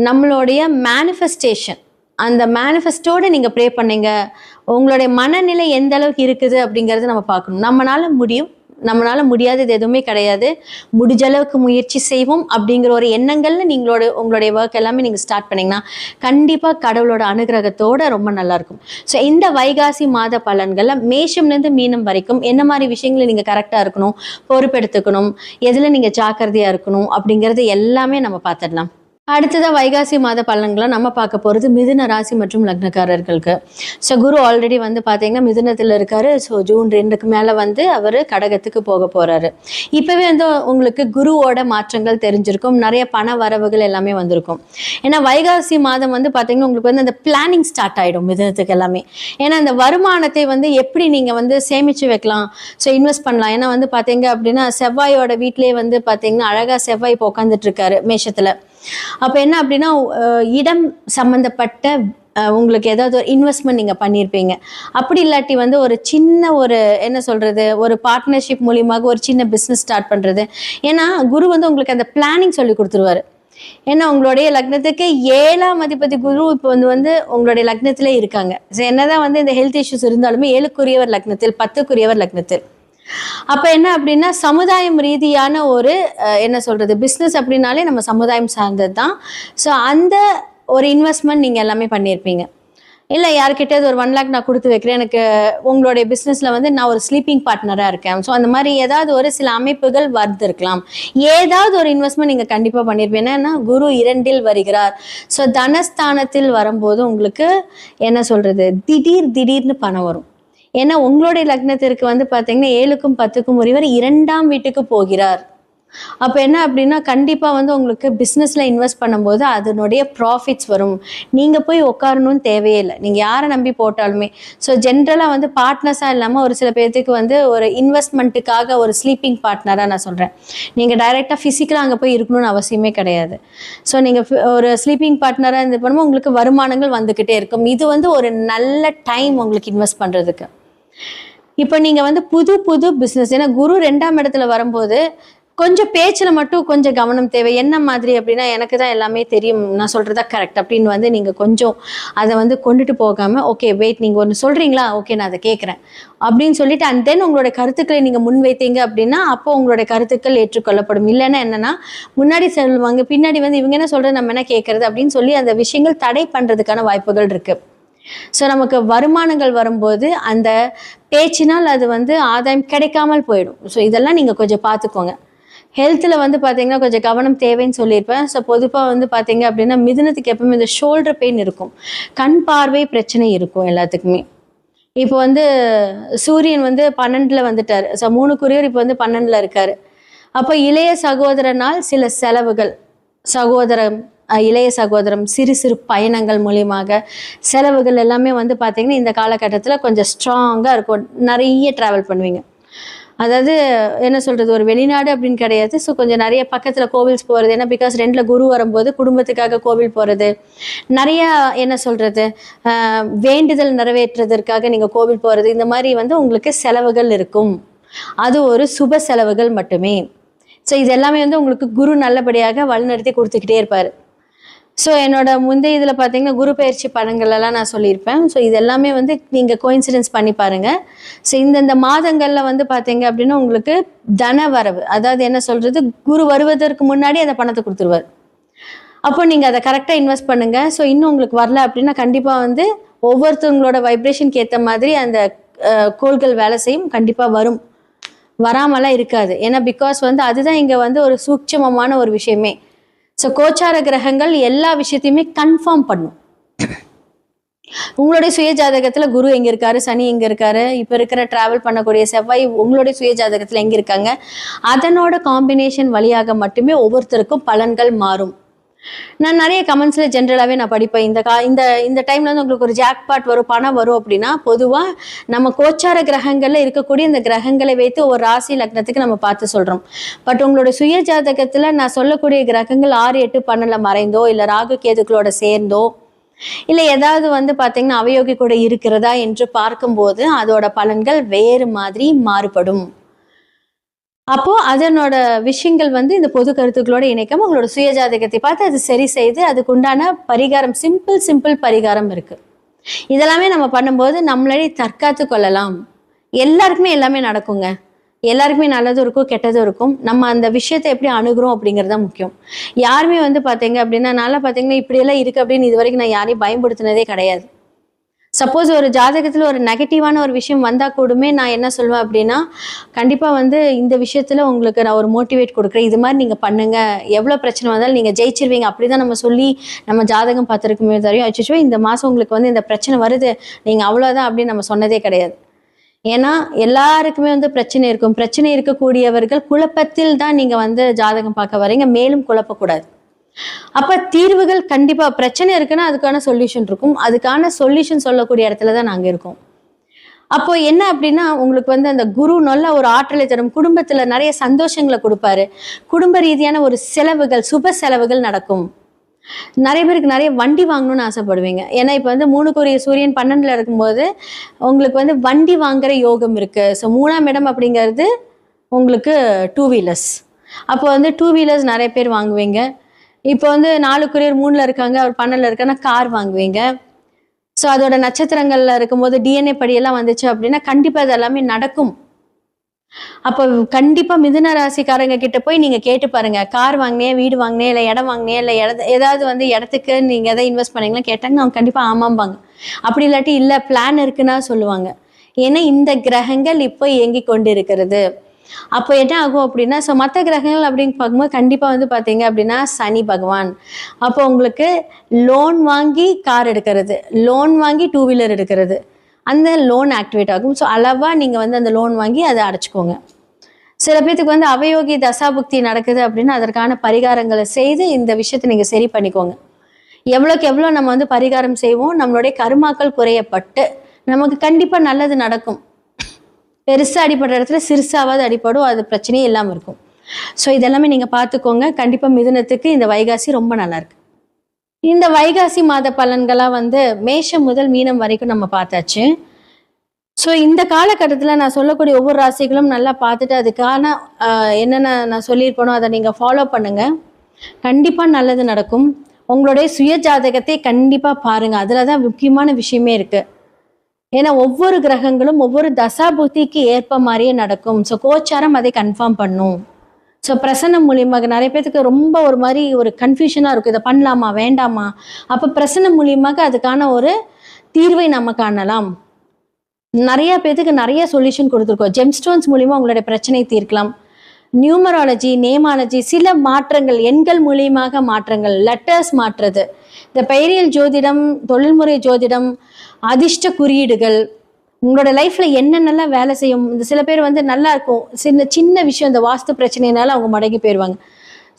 நம்மளுடைய மேனிஃபெஸ்டேஷன், அந்த மேனிஃபெஸ்டோட நீங்க ப்ரே பண்ணீங்க, உங்களுடைய மனநிலை எந்த அளவுக்கு இருக்குது அப்படிங்கறத நம்ம பார்க்கணும். நம்மளால முடியும், நம்மளால முடியாதது எதுவுமே கிடையாது, முடிஞ்ச அளவுக்கு முயற்சி செய்வோம் அப்படிங்கிற ஒரு எண்ணங்கள்ல உங்களுடைய ஒர்க் எல்லாமே நீங்க ஸ்டார்ட் பண்ணீங்கன்னா கண்டிப்பா கடவுளோட அனுகிரகத்தோட ரொம்ப நல்லா இருக்கும். ஸோ இந்த வைகாசி மாத பலன்கள்ல மேஷம்லேருந்து மீனம் வரைக்கும் என்ன மாதிரி விஷயங்களை நீங்க கரெக்டா இருக்கணும், பொறுப்பெடுத்துக்கணும், எதுல நீங்க ஜாக்கிரதையா இருக்கணும் அப்படிங்கறது எல்லாமே நம்ம பார்த்துடலாம். அடுத்ததான் வைகாசி மாத பலன்களை நம்ம பார்க்க போகிறது மிதுன ராசி மற்றும் லக்னக்காரர்களுக்கு. ஸோ குரு ஆல்ரெடி வந்து பார்த்தீங்கன்னா மிதுனத்தில் இருக்காரு. ஸோ ஜூன் 2க்கு மேலே வந்து அவர் கடகத்துக்கு போக போகிறாரு. இப்போவே வந்து உங்களுக்கு குருவோட மாற்றங்கள் தெரிஞ்சிருக்கும், நிறைய பண வரவுகள் எல்லாமே வந்திருக்கும். ஏன்னா வைகாசி மாதம் வந்து பார்த்தீங்கன்னா உங்களுக்கு வந்து அந்த பிளானிங் ஸ்டார்ட் ஆகிடும் மிதுனத்துக்கு எல்லாமே. ஏன்னா அந்த வருமானத்தை வந்து எப்படி நீங்கள் வந்து சேமித்து வைக்கலாம், ஸோ இன்வெஸ்ட் பண்ணலாம். ஏன்னா வந்து பார்த்தீங்க அப்படின்னா செவ்வாயோட வீட்டிலே வந்து பார்த்தீங்கன்னா அழகாக செவ்வாய் இப்போ உட்காந்துட்டு இருக்காரு மேஷத்தில். அப்ப என்ன அப்படின்னா இடம் சம்பந்தப்பட்ட உங்களுக்கு ஏதாவது ஒரு இன்வெஸ்ட்மெண்ட் நீங்க பண்ணியிருப்பீங்க. அப்படி இல்லாட்டி வந்து ஒரு சின்ன ஒரு என்ன சொல்றது, ஒரு பார்ட்னர்ஷிப் மூலியமாக ஒரு சின்ன பிஸ்னஸ் ஸ்டார்ட் பண்றது. ஏன்னா குரு வந்து உங்களுக்கு அந்த பிளானிங் சொல்லி கொடுத்துருவாரு. ஏன்னா உங்களுடைய லக்னத்துக்கு 7ஆம் அதிபதி குரு இப்போ வந்து உங்களுடைய லக்னத்திலே இருக்காங்க. என்னதான் வந்து இந்த ஹெல்த் இஷ்யூஸ் இருந்தாலுமே 7க்குரியவர் லக்னத்தில், 10க்குரியவர் லக்னத்தில். அப்ப என்ன அப்படின்னா சமுதாயம் ரீதியான ஒரு என்ன சொல்றது, பிஸ்னஸ் அப்படின்னாலே நம்ம சமுதாயம் சார்ந்தது தான். ஸோ அந்த ஒரு இன்வெஸ்ட்மெண்ட் நீங்க எல்லாமே பண்ணியிருப்பீங்க. இல்லை யார்கிட்டயாவது ஒரு 1 lakh நான் கொடுத்து வைக்கிறேன், எனக்கு உங்களுடைய பிஸ்னஸில் வந்து நான் ஒரு ஸ்லீப்பிங் பார்ட்னராக இருக்கேன், ஸோ அந்த மாதிரி ஏதாவது ஒரு சில அமைப்புகள் இருக்கலாம். ஏதாவது ஒரு இன்வெஸ்ட்மெண்ட் நீங்கள் கண்டிப்பாக பண்ணியிருப்பீங்க. ஏன்னா குரு 2ல் வருகிறார். ஸோ தனஸ்தானத்தில் வரும்போது உங்களுக்கு என்ன சொல்றது, திடீர்னு பணம் வரும். ஏன்னா உங்களுடைய லக்னத்திற்கு வந்து பார்த்தீங்கன்னா 7க்கும் 10க்கும் உரியவர் 2ஆம் வீட்டுக்கு போகிறார். அப்போ என்ன அப்படின்னா கண்டிப்பாக வந்து உங்களுக்கு பிஸ்னஸில் இன்வெஸ்ட் பண்ணும்போது அதனுடைய ப்ராஃபிட்ஸ் வரும். நீங்கள் போய் உட்காரணும்னு தேவையே இல்லை, நீங்கள் யாரை நம்பி போட்டாலுமே. ஸோ ஜென்ரலாக வந்து பார்ட்னர்ஸாக இல்லாமல் ஒரு சில பேர்த்துக்கு வந்து ஒரு இன்வெஸ்ட்மெண்ட்டுக்காக ஒரு ஸ்லீப்பிங் பார்ட்னராக நான் சொல்கிறேன். நீங்கள் டைரெக்டாக ஃபிசிக்கலாக அங்கே போய் இருக்கணும்னு அவசியமே கிடையாது. ஸோ நீங்கள் ஒரு ஸ்லீப்பிங் பார்ட்னராக இது பண்ணும்போது உங்களுக்கு வருமானங்கள் வந்துக்கிட்டே இருக்கும். இது வந்து ஒரு நல்ல டைம் உங்களுக்கு இன்வெஸ்ட் பண்ணுறதுக்கு. இப்போ நீங்கள் வந்து புது பிஸ்னஸ், ஏன்னா குரு 2ஆம் இடத்துல வரும்போது கொஞ்சம் பேச்சில் மட்டும் கொஞ்சம் கவனம் தேவை. என்ன மாதிரி அப்படின்னா எனக்கு தான் எல்லாமே தெரியும், நான் சொல்கிறதா கரெக்ட் அப்படின்னு வந்து நீங்கள் கொஞ்சம் அதை வந்து கொண்டுட்டு போகாமல், ஓகே வெயிட், நீங்கள் ஒன்று சொல்கிறீங்களா, ஓகே நான் அதை கேட்குறேன் அப்படின்னு சொல்லிட்டு அண்ட் தென் உங்களுடைய கருத்துக்களை நீங்கள் முன்வைத்தீங்க அப்படின்னா அப்போ உங்களுடைய கருத்துக்கள் ஏற்றுக்கொள்ளப்படும். இல்லைன்னா என்னன்னா முன்னாடி சொல்லுவாங்க, பின்னாடி வந்து இவங்க என்ன சொல்கிறது நம்ம என்ன கேட்குறது அப்படின்னு சொல்லி அந்த விஷயங்கள் தடை பண்ணுறதுக்கான வாய்ப்புகள் இருக்குது. ஸோ நமக்கு வருமானங்கள் வரும்போது அந்த பேச்சினால் அது வந்து ஆதாயம் கிடைக்காமல் போயிடும். ஸோ இதெல்லாம் நீங்கள் கொஞ்சம் பார்த்துக்கோங்க. ஹெல்த்தில் வந்து பார்த்தீங்கன்னா கொஞ்சம் கவனம் தேவைன்னு சொல்லியிருப்பேன். ஸோ பொதுவாக வந்து பார்த்தீங்க அப்படின்னா மிதுனத்துக்கு எப்பவுமே இந்த ஷோல்டர் பெயின் இருக்கும், கண் பார்வை பிரச்சனை இருக்கும் எல்லாத்துக்குமே. இப்போ வந்து சூரியன் வந்து 12ல் வந்துட்டார். ஸோ 3க்குரியவர் இப்போ வந்து 12ல் இருக்காரு. அப்போ இளைய சகோதரனால் சில செலவுகள், இளைய சகோதரம் சிறு பயணங்கள் மூலியமாக செலவுகள் எல்லாமே வந்து பார்த்தீங்கன்னா இந்த காலகட்டத்தில் கொஞ்சம் ஸ்ட்ராங்காக இருக்கும். நிறைய ட்ராவல் பண்ணுவீங்க. அதாவது என்ன சொல்கிறது, ஒரு வெளிநாடு அப்படின்னு கிடையாது. ஸோ கொஞ்சம் நிறைய பக்கத்தில் கோவில்ஸ் போகிறது. ஏன்னா பிகாஸ் 2ல் குரு வரும்போது குடும்பத்துக்காக கோவில் போகிறது, நிறையா என்ன சொல்கிறது வேண்டுதல் நிறைவேற்றுறதற்காக நீங்கள் கோவில் போகிறது, இந்த மாதிரி வந்து உங்களுக்கு செலவுகள் இருக்கும். அது ஒரு சுப செலவுகள் மட்டுமே. ஸோ இது எல்லாமே வந்து உங்களுக்கு குரு நல்லபடியாக வழிநடத்தி கொடுத்துக்கிட்டே இருப்பார். ஸோ என்னோட முந்தைய இதில் பார்த்தீங்கன்னா குரு பயிற்சி படங்கள்லாம் நான் சொல்லியிருப்பேன். ஸோ இது எல்லாமே வந்து நீங்கள் கோயின்சிடென்ஸ் பண்ணி பாருங்கள். ஸோ இந்த மாதங்களில் வந்து பார்த்தீங்க அப்படின்னா உங்களுக்கு தன வரவு, அதாவது என்ன சொல்கிறது, குரு வருவதற்கு முன்னாடி அந்த பணத்தை கொடுத்துருவார். அப்போ நீங்கள் அதை கரெக்டாக இன்வெஸ்ட் பண்ணுங்கள். ஸோ இன்னும் உங்களுக்கு வரல அப்படின்னா கண்டிப்பாக வந்து ஒவ்வொருத்தவங்களோட வைப்ரேஷனுக்கு ஏற்ற மாதிரி அந்த கோள்கள் வேலை செய்யும், கண்டிப்பாக வரும். வராமலாம் இருக்காது. ஏன்னா பிகாஸ் வந்து அதுதான் இங்க வந்து ஒரு சூட்சமமான ஒரு விஷயமே. ஸோ கோச்சார கிரகங்கள் எல்லா விஷயத்தையுமே கன்ஃபார்ம் பண்ணும். உங்களுடைய சுய ஜாதகத்துல குரு எங்க இருக்காரு, சனி எங்க இருக்காரு, இப்ப இருக்கிற டிராவல் பண்ணக்கூடிய செவ்வாய் உங்களுடைய சுய ஜாதகத்துல எங்க இருக்காங்க, அதனோட காம்பினேஷன் வழியாக மட்டுமே ஒவ்வொருத்தருக்கும் பலன்கள் மாறும். நான் நிறைய கமெண்ட்ஸ்ல ஜென்ரலாவே நான் படிப்பேன். இந்த இந்த டைம்ல வந்து உங்களுக்கு ஒரு ஜாக்பாட் வரும், பணம் வரும் அப்படின்னா பொதுவா நம்ம கோச்சார கிரகங்கள்ல இருக்கக்கூடிய இந்த கிரகங்களை வைத்து ஒரு ராசி லக்னத்துக்கு நம்ம பார்த்து சொல்றோம். பட் உங்களோட சுய ஜாதகத்துல நான் சொல்லக்கூடிய கிரகங்கள் 6, 8, 12 மறைந்தோ இல்ல ராகு கேதுக்களோட சேர்ந்தோ இல்ல ஏதாவது வந்து பாத்தீங்கன்னா அவயோகி கூட இருக்கிறதா என்று பார்க்கும்போது அதோட பலன்கள் வேறு மாதிரி மாறுபடும். அப்போ அதனோட விஷயங்கள் வந்து இந்த பொது கருத்துக்களோட இணைக்காம உங்களோட சுய ஜாதகத்தை பார்த்து அது சரி செய்து அதுக்கு உண்டான பரிகாரம், சிம்பிள் பரிகாரம் இருக்கு. இதெல்லாமே நம்ம பண்ணும்போது நம்மளே தற்காத்து கொள்ளலாம். எல்லாருக்குமே எல்லாமே நடக்குங்க. எல்லாருக்குமே நல்லதும் இருக்கும், கெட்டதும் இருக்கும். நம்ம அந்த விஷயத்தை எப்படி அணுகிறோம் அப்படிங்கிறது தான் முக்கியம். யாருமே வந்து பார்த்தீங்க அப்படின்னா, நல்லா பார்த்தீங்கன்னா இப்படியெல்லாம் இருக்கு அப்படின்னு இது வரைக்கும் நான் யாரையும் பயன்படுத்தினதே கிடையாது. சப்போஸ் ஒரு ஜாதகத்தில் ஒரு நெகட்டிவான ஒரு விஷயம் வந்தால் கூடமே நான் என்ன சொல்வேன் அப்படின்னா, கண்டிப்பாக வந்து இந்த விஷயத்தில் உங்களுக்கு நான் ஒரு மோட்டிவேட் கொடுக்குறேன், இது மாதிரி நீங்கள் பண்ணுங்கள், எவ்வளோ பிரச்சனை வந்தாலும் நீங்கள் ஜெயிச்சிருவீங்க அப்படி தான் நம்ம சொல்லி நம்ம ஜாதகம் பார்த்துருக்குமே தெரியும். அச்சோ இந்த மாதம் உங்களுக்கு வந்து இந்த பிரச்சனை வருது, நீங்கள் அவ்வளோதான் அப்படின்னு நம்ம சொன்னதே கிடையாது. ஏன்னா எல்லாருக்குமே வந்து பிரச்சனை இருக்கும். பிரச்சனை இருக்கக்கூடியவர்கள் குழப்பத்தில் தான் நீங்க வந்து ஜாதகம் பார்க்க வரீங்க, மேலும் குழப்பக்கூடாது. அப்ப தீர்வுகள் கண்டிப்பா பிரச்சனை இருக்குன்னா அதுக்கான சொல்யூஷன் இருக்கும். அதுக்கான சொல்யூஷன் சொல்லக்கூடிய இடத்துல தான் நாங்க இருக்கோம். அப்போ என்ன அப்படின்னா உங்களுக்கு வந்து அந்த குரு நல்ல ஒரு ஆற்றலை தரும், குடும்பத்துல நிறைய சந்தோஷங்களை கொடுப்பாரு, குடும்ப ரீதியான ஒரு செலவுகள், சுப செலவுகள் நடக்கும். நிறைய பேருக்கு நிறைய வண்டி வாங்கணும்னு ஆசைப்படுவீங்க. ஏன்னா இப்போ வந்து 3க்குரிய சூரியன் 12ல இருக்கும்போது உங்களுக்கு வந்து வண்டி வாங்குற யோகம் இருக்கு. ஸோ 3ஆம் இடம் அப்படிங்கிறது உங்களுக்கு 2 வீலர்ஸ். அப்போ வந்து 2 வீலர்ஸ் நிறைய பேர் வாங்குவீங்க. இப்போ வந்து 4க்குரியர் 3ல இருக்காங்க, அவர் 12ல இருக்காங்கன்னா கார் வாங்குவீங்க. ஸோ அதோட நட்சத்திரங்கள்ல இருக்கும்போது டிஎன்ஏ படியெல்லாம் வந்துச்சு அப்படின்னா கண்டிப்பா அது எல்லாமே நடக்கும். அப்போ கண்டிப்பா மிதுன ராசிக்காரங்க கிட்ட போய் நீங்க கேட்டு பாருங்க, கார் வாங்கினே, வீடு வாங்கினே, இல்லை இடம் வாங்கினே, இல்லை ஏதாவது வந்து இடத்துக்கு நீங்க எதாவது இன்வெஸ்ட் பண்ணீங்களா கேட்டாங்க, அவங்க கண்டிப்பா ஆமாம்பாங்க. அப்படி இல்லாட்டி இல்லை பிளான் இருக்குன்னா சொல்லுவாங்க. ஏன்னா இந்த கிரகங்கள் இப்போ இயங்கி கொண்டு இருக்கிறது. அப்போ என்ன ஆகும் அப்படின்னா, ஸோ மற்ற கிரகங்கள் அப்படின்னு பார்க்கும்போது கண்டிப்பாக வந்து பார்த்தீங்க அப்படின்னா சனி பகவான். அப்போ உங்களுக்கு லோன் வாங்கி கார் எடுக்கிறது, லோன் வாங்கி 2 வீலர் எடுக்கிறது, அந்த லோன் ஆக்டிவேட் ஆகும். ஸோ அளவாக நீங்கள் வந்து அந்த லோன் வாங்கி அதை அடைச்சிக்கோங்க. சில பேர்த்துக்கு வந்து அவயோகி தசாபுக்தி நடக்குது அப்படின்னா அதற்கான பரிகாரங்களை செய்து இந்த விஷயத்தை நீங்கள் சரி பண்ணிக்கோங்க. எவ்வளோக்கு எவ்வளோ நம்ம வந்து பரிகாரம் செய்வோம், நம்மளுடைய கருமாக்கள் குறையப்பட்டு நமக்கு கண்டிப்பாக நல்லது நடக்கும். பெருசாக அடிப்படுற இடத்துல சிறுசாவது அடிப்படும், அது பிரச்சனையே இல்லாமல் இருக்கும். ஸோ இதெல்லாமே நீங்கள் பார்த்துக்கோங்க. கண்டிப்பாக மிதுனத்துக்கு இந்த வைகாசி ரொம்ப நல்லா இருக்கு. இந்த வைகாசி மாத பலன்களாக வந்து மேஷம் முதல் மீனம் வரைக்கும் நம்ம பார்த்தாச்சு. ஸோ இந்த காலகட்டத்தில் நான் சொல்லக்கூடிய ஒவ்வொரு ராசிகளும் நல்லா பார்த்துட்டு அதுக்கான என்னென்ன நான் சொல்லியிருப்பேனோ அதை நீங்கள் ஃபாலோ பண்ணுங்கள். கண்டிப்பாக நல்லது நடக்கும். உங்களுடைய சுய ஜாதகத்தை கண்டிப்பாக பாருங்கள், அதில் தான் முக்கியமான விஷயமே இருக்குது. ஏன்னா ஒவ்வொரு கிரகங்களும் ஒவ்வொரு தசாபுத்திக்கு ஏற்ப மாதிரியே நடக்கும். ஸோ கோச்சாரம் அதை கன்ஃபார்ம் பண்ணும். ஸோ பிரசன்னம் மூலியமாக நிறைய பேருக்கு ரொம்ப ஒரு மாதிரி ஒரு கன்ஃபியூஷனாக இருக்கும், இதை பண்ணலாமா வேண்டாமா. அப்போ பிரசன்னம் மூலியமாக அதுக்கான ஒரு தீர்வை நம்ம காணலாம். நிறைய பேருக்கு நிறைய சொல்யூஷன் கொடுத்துருக்கோம். ஜெம்ஸ்டோன்ஸ் மூலியமாக உங்களுடைய பிரச்சனை தீர்க்கலாம். நியூமராலஜி, நேமாலஜி, சில மாற்றங்கள், எண்கள் மூலியமாக மாற்றங்கள், லெட்டர்ஸ் மாற்றுறது, இந்த பெயரியல் ஜோதிடம், தொழில்முறை ஜோதிடம், அதிர்ஷ்ட குறியீடுகள், உங்களோட லைஃப்ல என்னென்னலாம் வேலை செய்யும். இந்த சில பேர் வந்து நல்லா இருக்கும், சின்ன விஷயம் இந்த வாஸ்து பிரச்சனைனால அவங்க மடங்கி போயிடுவாங்க.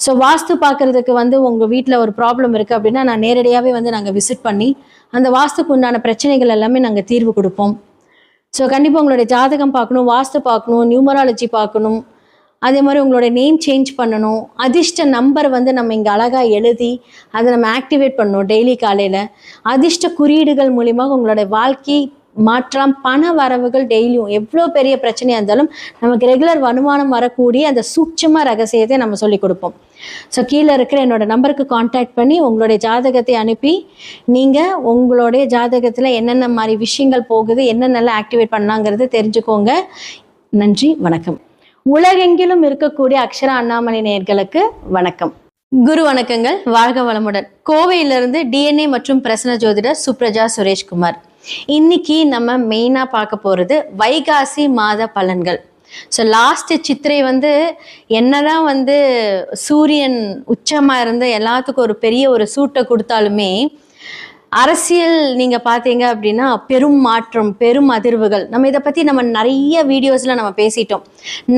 ஸோ வாஸ்து பார்க்கறதுக்கு வந்து உங்கள் வீட்டில் ஒரு ப்ராப்ளம் இருக்குது அப்படின்னா நான் நேரடியாகவே வந்து நாங்கள் விசிட் பண்ணி அந்த வாஸ்துக்கு உண்டான பிரச்சனைகள் எல்லாமே நாங்கள் தீர்வு கொடுப்போம். ஸோ கண்டிப்பாக உங்களுடைய ஜாதகம் பார்க்கணும், வாஸ்து பார்க்கணும், நியூமராலஜி பார்க்கணும், அதே மாதிரி உங்களோட நேம் சேஞ்ச் பண்ணணும், அதிர்ஷ்ட நம்பர் வந்து நம்ம இங்கே அழகாக எழுதி அதை நம்ம ஆக்டிவேட் பண்ணணும் டெய்லி காலையில். அதிர்ஷ்ட குறியீடுகள் மூலியமாக உங்களோட வாழ்க்கை மாற்றம், பண வரவுகள் டெய்லியும் எவ்வளோ பெரிய பிரச்சனையாக இருந்தாலும் நமக்கு ரெகுலர் வருமானம் வரக்கூடிய அந்த சூட்சம ரகசியத்தை நம்ம சொல்லி கொடுப்போம். ஸோ கீழே இருக்கிற என்னோட நம்பருக்கு காண்டாக்ட் பண்ணி உங்களுடைய ஜாதகத்தை அனுப்பி நீங்கள் உங்களுடைய ஜாதகத்தில் என்னென்ன மாதிரி விஷயங்கள் போகுது, என்னென்னலாம் ஆக்டிவேட் பண்ணலாங்கிறது தெரிஞ்சுக்கோங்க. நன்றி, வணக்கம். உலகெங்கிலும் இருக்கக்கூடிய அக்ஷரா அண்ணாமலை நேயர்களுக்கு வணக்கம். குரு வணக்கங்கள், வாழ்க வளமுடன். கோவையிலிருந்து டிஎன்ஏ மற்றும் பிரசன்ன ஜோதிடர் சுப்ரஜா சுரேஷ்குமார். இன்னைக்கு நம்ம மெயினா பார்க்க போறது வைகாசி மாத பலன்கள். ஸோ லாஸ்ட் சித்திரை வந்து என்னதான் வந்து சூரியன் உச்சமாக இருந்து எல்லாத்துக்கும் ஒரு பெரிய ஒரு சூட்டை கொடுத்தாலுமே அரசியல் நீங்க பாத்தீங்க அப்படின்னா பெரும் மாற்றம், பெரும் அதிர்வுகள். நம்ம இதை பத்தி நம்ம நிறைய வீடியோஸ்ல நம்ம பேசிட்டோம்.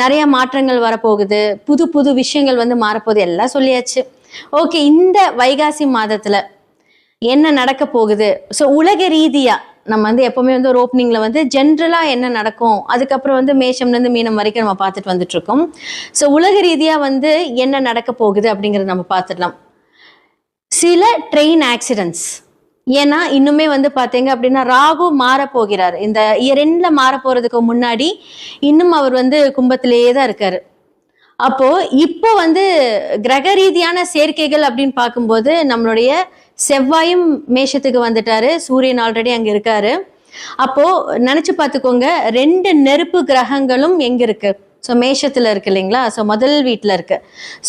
நிறைய மாற்றங்கள் வரப்போகுது, புது புது விஷயங்கள் வந்து மாறப்போகுது, எல்லாம் சொல்லியாச்சு. ஓகே, இந்த வைகாசி மாதத்துல என்ன நடக்க போகுது? ஸோ உலக ரீதியா நம்ம வந்து எப்பவுமே வந்து ஒரு ஓப்பனிங்ல வந்து ஜென்ரலா என்ன நடக்கும், அதுக்கப்புறம் வந்து மேஷம்ல இருந்து மீனம் வரைக்கும் நம்ம பார்த்துட்டு வந்துட்டு இருக்கோம். ஸோ உலக ரீதியா வந்து என்ன நடக்க போகுது அப்படிங்கறத நம்ம பார்த்துடலாம். சில ட்ரெயின் ஆக்சிடென்ட்ஸ், ஏன்னா இன்னுமே வந்து பாத்தீங்க அப்படின்னா ராகு மாற போகிறார். இந்த இயர் எண்ட்ல மாற போறதுக்கு முன்னாடி இன்னும் அவர் வந்து கும்பத்திலேயே தான் இருக்காரு. அப்போ இப்போ வந்து கிரக ரீதியான சேர்க்கைகள் அப்படின்னு பார்க்கும்போது நம்மளுடைய செவ்வாயும் மேஷத்துக்கு வந்துட்டாரு, சூரியன் ஆல்ரெடி அங்க இருக்காரு. அப்போ நினைச்சு பார்த்துக்கோங்க, 2 நெருப்பு கிரகங்களும் எங்க இருக்கு? ஸோ மேஷத்துல இருக்கு இல்லைங்களா? ஸோ முதல் வீட்டில் இருக்கு.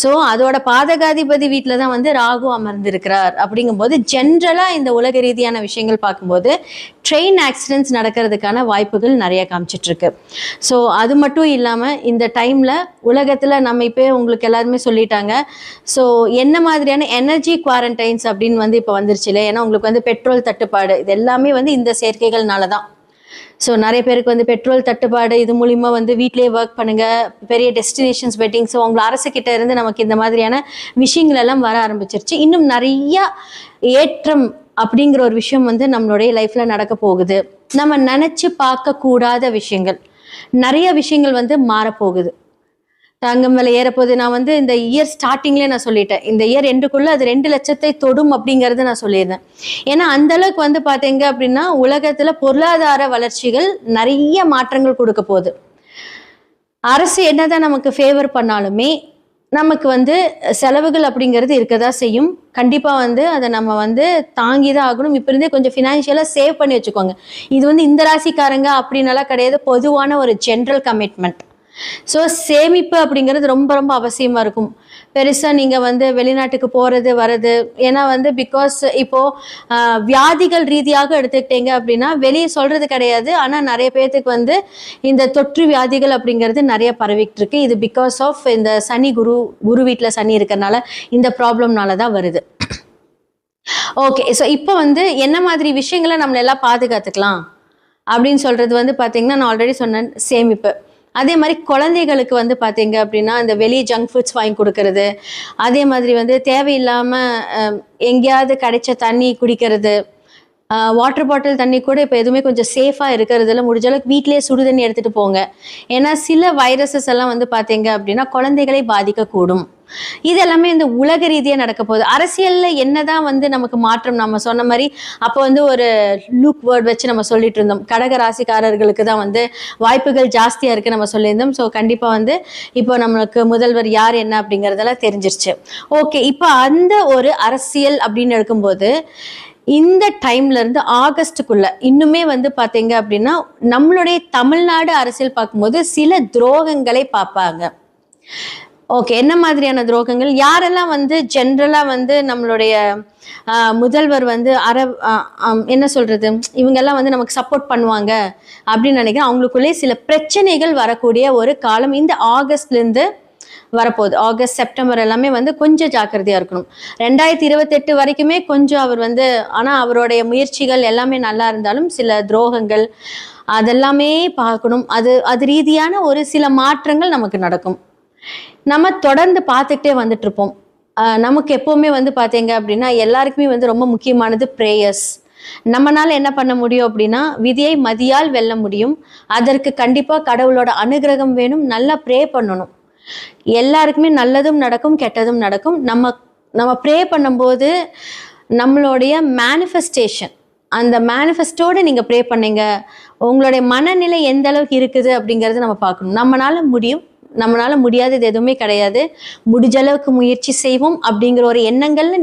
ஸோ அதோட பாதகாதிபதி வீட்டில் தான் வந்து ராகு அமர்ந்திருக்கிறார். அப்படிங்கும்போது ஜென்ரலா இந்த உலக ரீதியான விஷயங்கள் பார்க்கும்போது ட்ரெயின் ஆக்சிடென்ட்ஸ் நடக்கிறதுக்கான வாய்ப்புகள் நிறைய காமிச்சிட்டு இருக்கு. ஸோ அது மட்டும் இல்லாமல் இந்த டைம்ல உலகத்துல நம்ம இப்போ உங்களுக்கு எல்லாருமே சொல்லிட்டாங்க. ஸோ என்ன மாதிரியான எனர்ஜி குவாரண்டைன்ஸ் அப்படின்னு வந்து இப்போ வந்துருச்சு இல்லை? ஏன்னா உங்களுக்கு வந்து பெட்ரோல் தட்டுப்பாடு, இது எல்லாமே வந்து இந்த சேர்க்கைகள்னால தான். ஸோ நிறைய பேருக்கு வந்து பெட்ரோல் தட்டுப்பாடு, இது மூலிமா வந்து வீட்டிலேயே ஒர்க் பண்ணுங்க, பெரிய டெஸ்டினேஷன்ஸ் வெட்டிங். ஸோ உங்களை அரசுக்கிட்ட இருந்து நமக்கு இந்த மாதிரியான விஷயங்கள் எல்லாம் வர ஆரம்பிச்சிருச்சு. இன்னும் நிறைய ஏற்றம் அப்படிங்கிற ஒரு விஷயம் வந்து நம்மளுடைய லைஃப்ல நடக்க போகுது. நம்ம நினைச்சு பார்க்க கூடாத விஷயங்கள், நிறைய விஷயங்கள் வந்து மாறப்போகுது. தங்கம் விலை ஏறப்போகுது. நான் வந்து இந்த இயர் ஸ்டார்டிங்லேயே நான் சொல்லிட்டேன், இந்த இயர் எண்டுக்குள்ள அது 2 லட்சத்தை தொடும் அப்படிங்கறது நான் சொல்லியிருந்தேன். ஏன்னா அந்த அளவுக்கு வந்து பாத்தீங்க அப்படின்னா உலகத்துல பொருளாதார வளர்ச்சிகள் நிறைய மாற்றங்கள் கொடுக்க போகுது. அரசு என்னதான் நமக்கு ஃபேவர் பண்ணாலுமே நமக்கு வந்து செலவுகள் அப்படிங்கிறது இருக்கதான் செய்யும். கண்டிப்பா வந்து அதை நம்ம வந்து தாங்கிதான் ஆகணும். இப்ப இருந்தே கொஞ்சம் ஃபினான்ஷியலா சேவ் பண்ணி வச்சுக்கோங்க. இது வந்து இந்த ராசிக்காரங்க அப்படின்னாலாம் கிடையாது, பொதுவான ஒரு ஜென்ரல் கமிட்மெண்ட். ஸோ சேமிப்பு அப்படிங்கிறது ரொம்ப ரொம்ப அவசியமா இருக்கும். பெருசா நீங்க வந்து வெளிநாட்டுக்கு போறது வர்றது, ஏன்னா வந்து பிகாஸ் இப்போ வியாதிகள் ரீதியாக எடுத்துக்கிட்டீங்க அப்படின்னா வெளியே சொல்றது கிடையாது, ஆனா நிறைய பேர்த்துக்கு வந்து இந்த தொற்று வியாதிகள் அப்படிங்கிறது நிறைய பரவிட்டு இருக்கு. இது பிகாஸ் ஆஃப் இந்த சனி குரு வீட்டுல சனி இருக்கிறதுனால இந்த ப்ராப்ளம்னால தான் வருது. ஓகே, ஸோ இப்போ வந்து என்ன மாதிரி விஷயங்களை நம்மள எல்லாம் பாதுகாத்துக்கலாம் அப்படின்னு சொல்றது வந்து பாத்தீங்கன்னா, நான் ஆல்ரெடி சொன்னேன், சேமிப்பு. அதே மாதிரி குழந்தைகளுக்கு வந்து பார்த்தீங்க அப்படின்னா இந்த வெளியே ஜங்க் ஃபுட்ஸ் வாங்கி கொடுக்கறது, அதே மாதிரி வந்து தேவையில்லாமல் எங்கேயாவது கிடைச்ச தண்ணி குடிக்கிறது, வாட்டர் பாட்டில் தண்ணி கூட இப்போ எதுவுமே கொஞ்சம் சேஃபாக இருக்கிறதுல முடிஞ்ச அளவுக்கு வீட்டிலேயே சுடு தண்ணி எடுத்துகிட்டு போங்க. ஏன்னா சில வைரஸஸ் எல்லாம் வந்து பார்த்தீங்க அப்படின்னா குழந்தைகளை பாதிக்கக்கூடும். இது எல்லாமே இந்த உலக ரீதியாக நடக்க போகுது. அரசியலில் என்னதான் வந்து நமக்கு மாற்றம், நம்ம சொன்ன மாதிரி அப்போ வந்து ஒரு லூக் வேர்ட் வச்சு நம்ம சொல்லிட்டு இருந்தோம், கடக ராசிக்காரர்களுக்கு தான் வந்து வாய்ப்புகள் ஜாஸ்தியாக இருக்குது நம்ம சொல்லியிருந்தோம். ஸோ கண்டிப்பாக வந்து இப்போ நம்மளுக்கு முதல்வர் யார் என்ன அப்படிங்கிறதெல்லாம் தெரிஞ்சிருச்சு. ஓகே, இப்போ அந்த ஒரு அரசியல் அப்படின்னு எடுக்கும்போது இந்த டைம்ல இருந்து ஆகஸ்டுக்குள்ள இன்னுமே வந்து பாத்தீங்க அப்படின்னா நம்மளுடைய தமிழ்நாடு அரசியல் பார்க்கும்போது சில துரோகங்களை பார்ப்பாங்க. ஓகே, என்ன மாதிரியான துரோகங்கள்? யாரெல்லாம் வந்து ஜென்ரலா வந்து நம்மளுடைய முதல்வர் வந்து என்ன சொல்றது, இவங்கெல்லாம் வந்து நமக்கு சப்போர்ட் பண்ணுவாங்க அப்படின்னு நினைக்கிறேன். அவங்களுக்குள்ளே சில பிரச்சனைகள் வரக்கூடிய ஒரு காலம் இந்த ஆகஸ்ட்ல இருந்து வரப்போகுது. ஆகஸ்ட் செப்டம்பர் எல்லாமே வந்து கொஞ்சம் ஜாக்கிரதையா இருக்கணும். 2028 வரைக்குமே கொஞ்சம் அவர் வந்து, ஆனா அவருடைய முயற்சிகள் எல்லாமே நல்லா இருந்தாலும் சில துரோகங்கள் அதெல்லாமே பார்க்கணும். அது ரீதியான ஒரு சில மாற்றங்கள் நமக்கு நடக்கும். நம்ம தொடர்ந்து பார்த்துக்கிட்டே வந்துட்டு இருப்போம். நமக்கு எப்பவுமே வந்து பார்த்தீங்க அப்படின்னா எல்லாருக்குமே வந்து ரொம்ப முக்கியமானது ப்ரேயர்ஸ். நம்மனால என்ன பண்ண முடியும் அப்படின்னா விதியை மதியால் வெல்ல முடியும். அதற்கு கண்டிப்பா கடவுளோட அனுகிரகம் வேணும். நல்லா ப்ரே பண்ணணும். எல்லாருக்குமே நல்லதும் நடக்கும், கெட்டதும் நடக்கும். நம்ம ப்ரே பண்ணும்போது நம்மளுடைய மேனிஃபெஸ்டேஷன், அந்த மேனிஃபெஸ்டோட நீங்க ப்ரே பண்ணீங்க, உங்களுடைய மனநிலை எந்த அளவுக்கு இருக்குது அப்படிங்கறத நம்ம பார்க்கணும். நம்மளால முடியும், நம்மளால முடியாதது எதுவுமே கிடையாது, முடிஞ்ச அளவுக்கு முயற்சி செய்வோம் அப்படிங்கிற ஒரு எண்ணங்கள்ல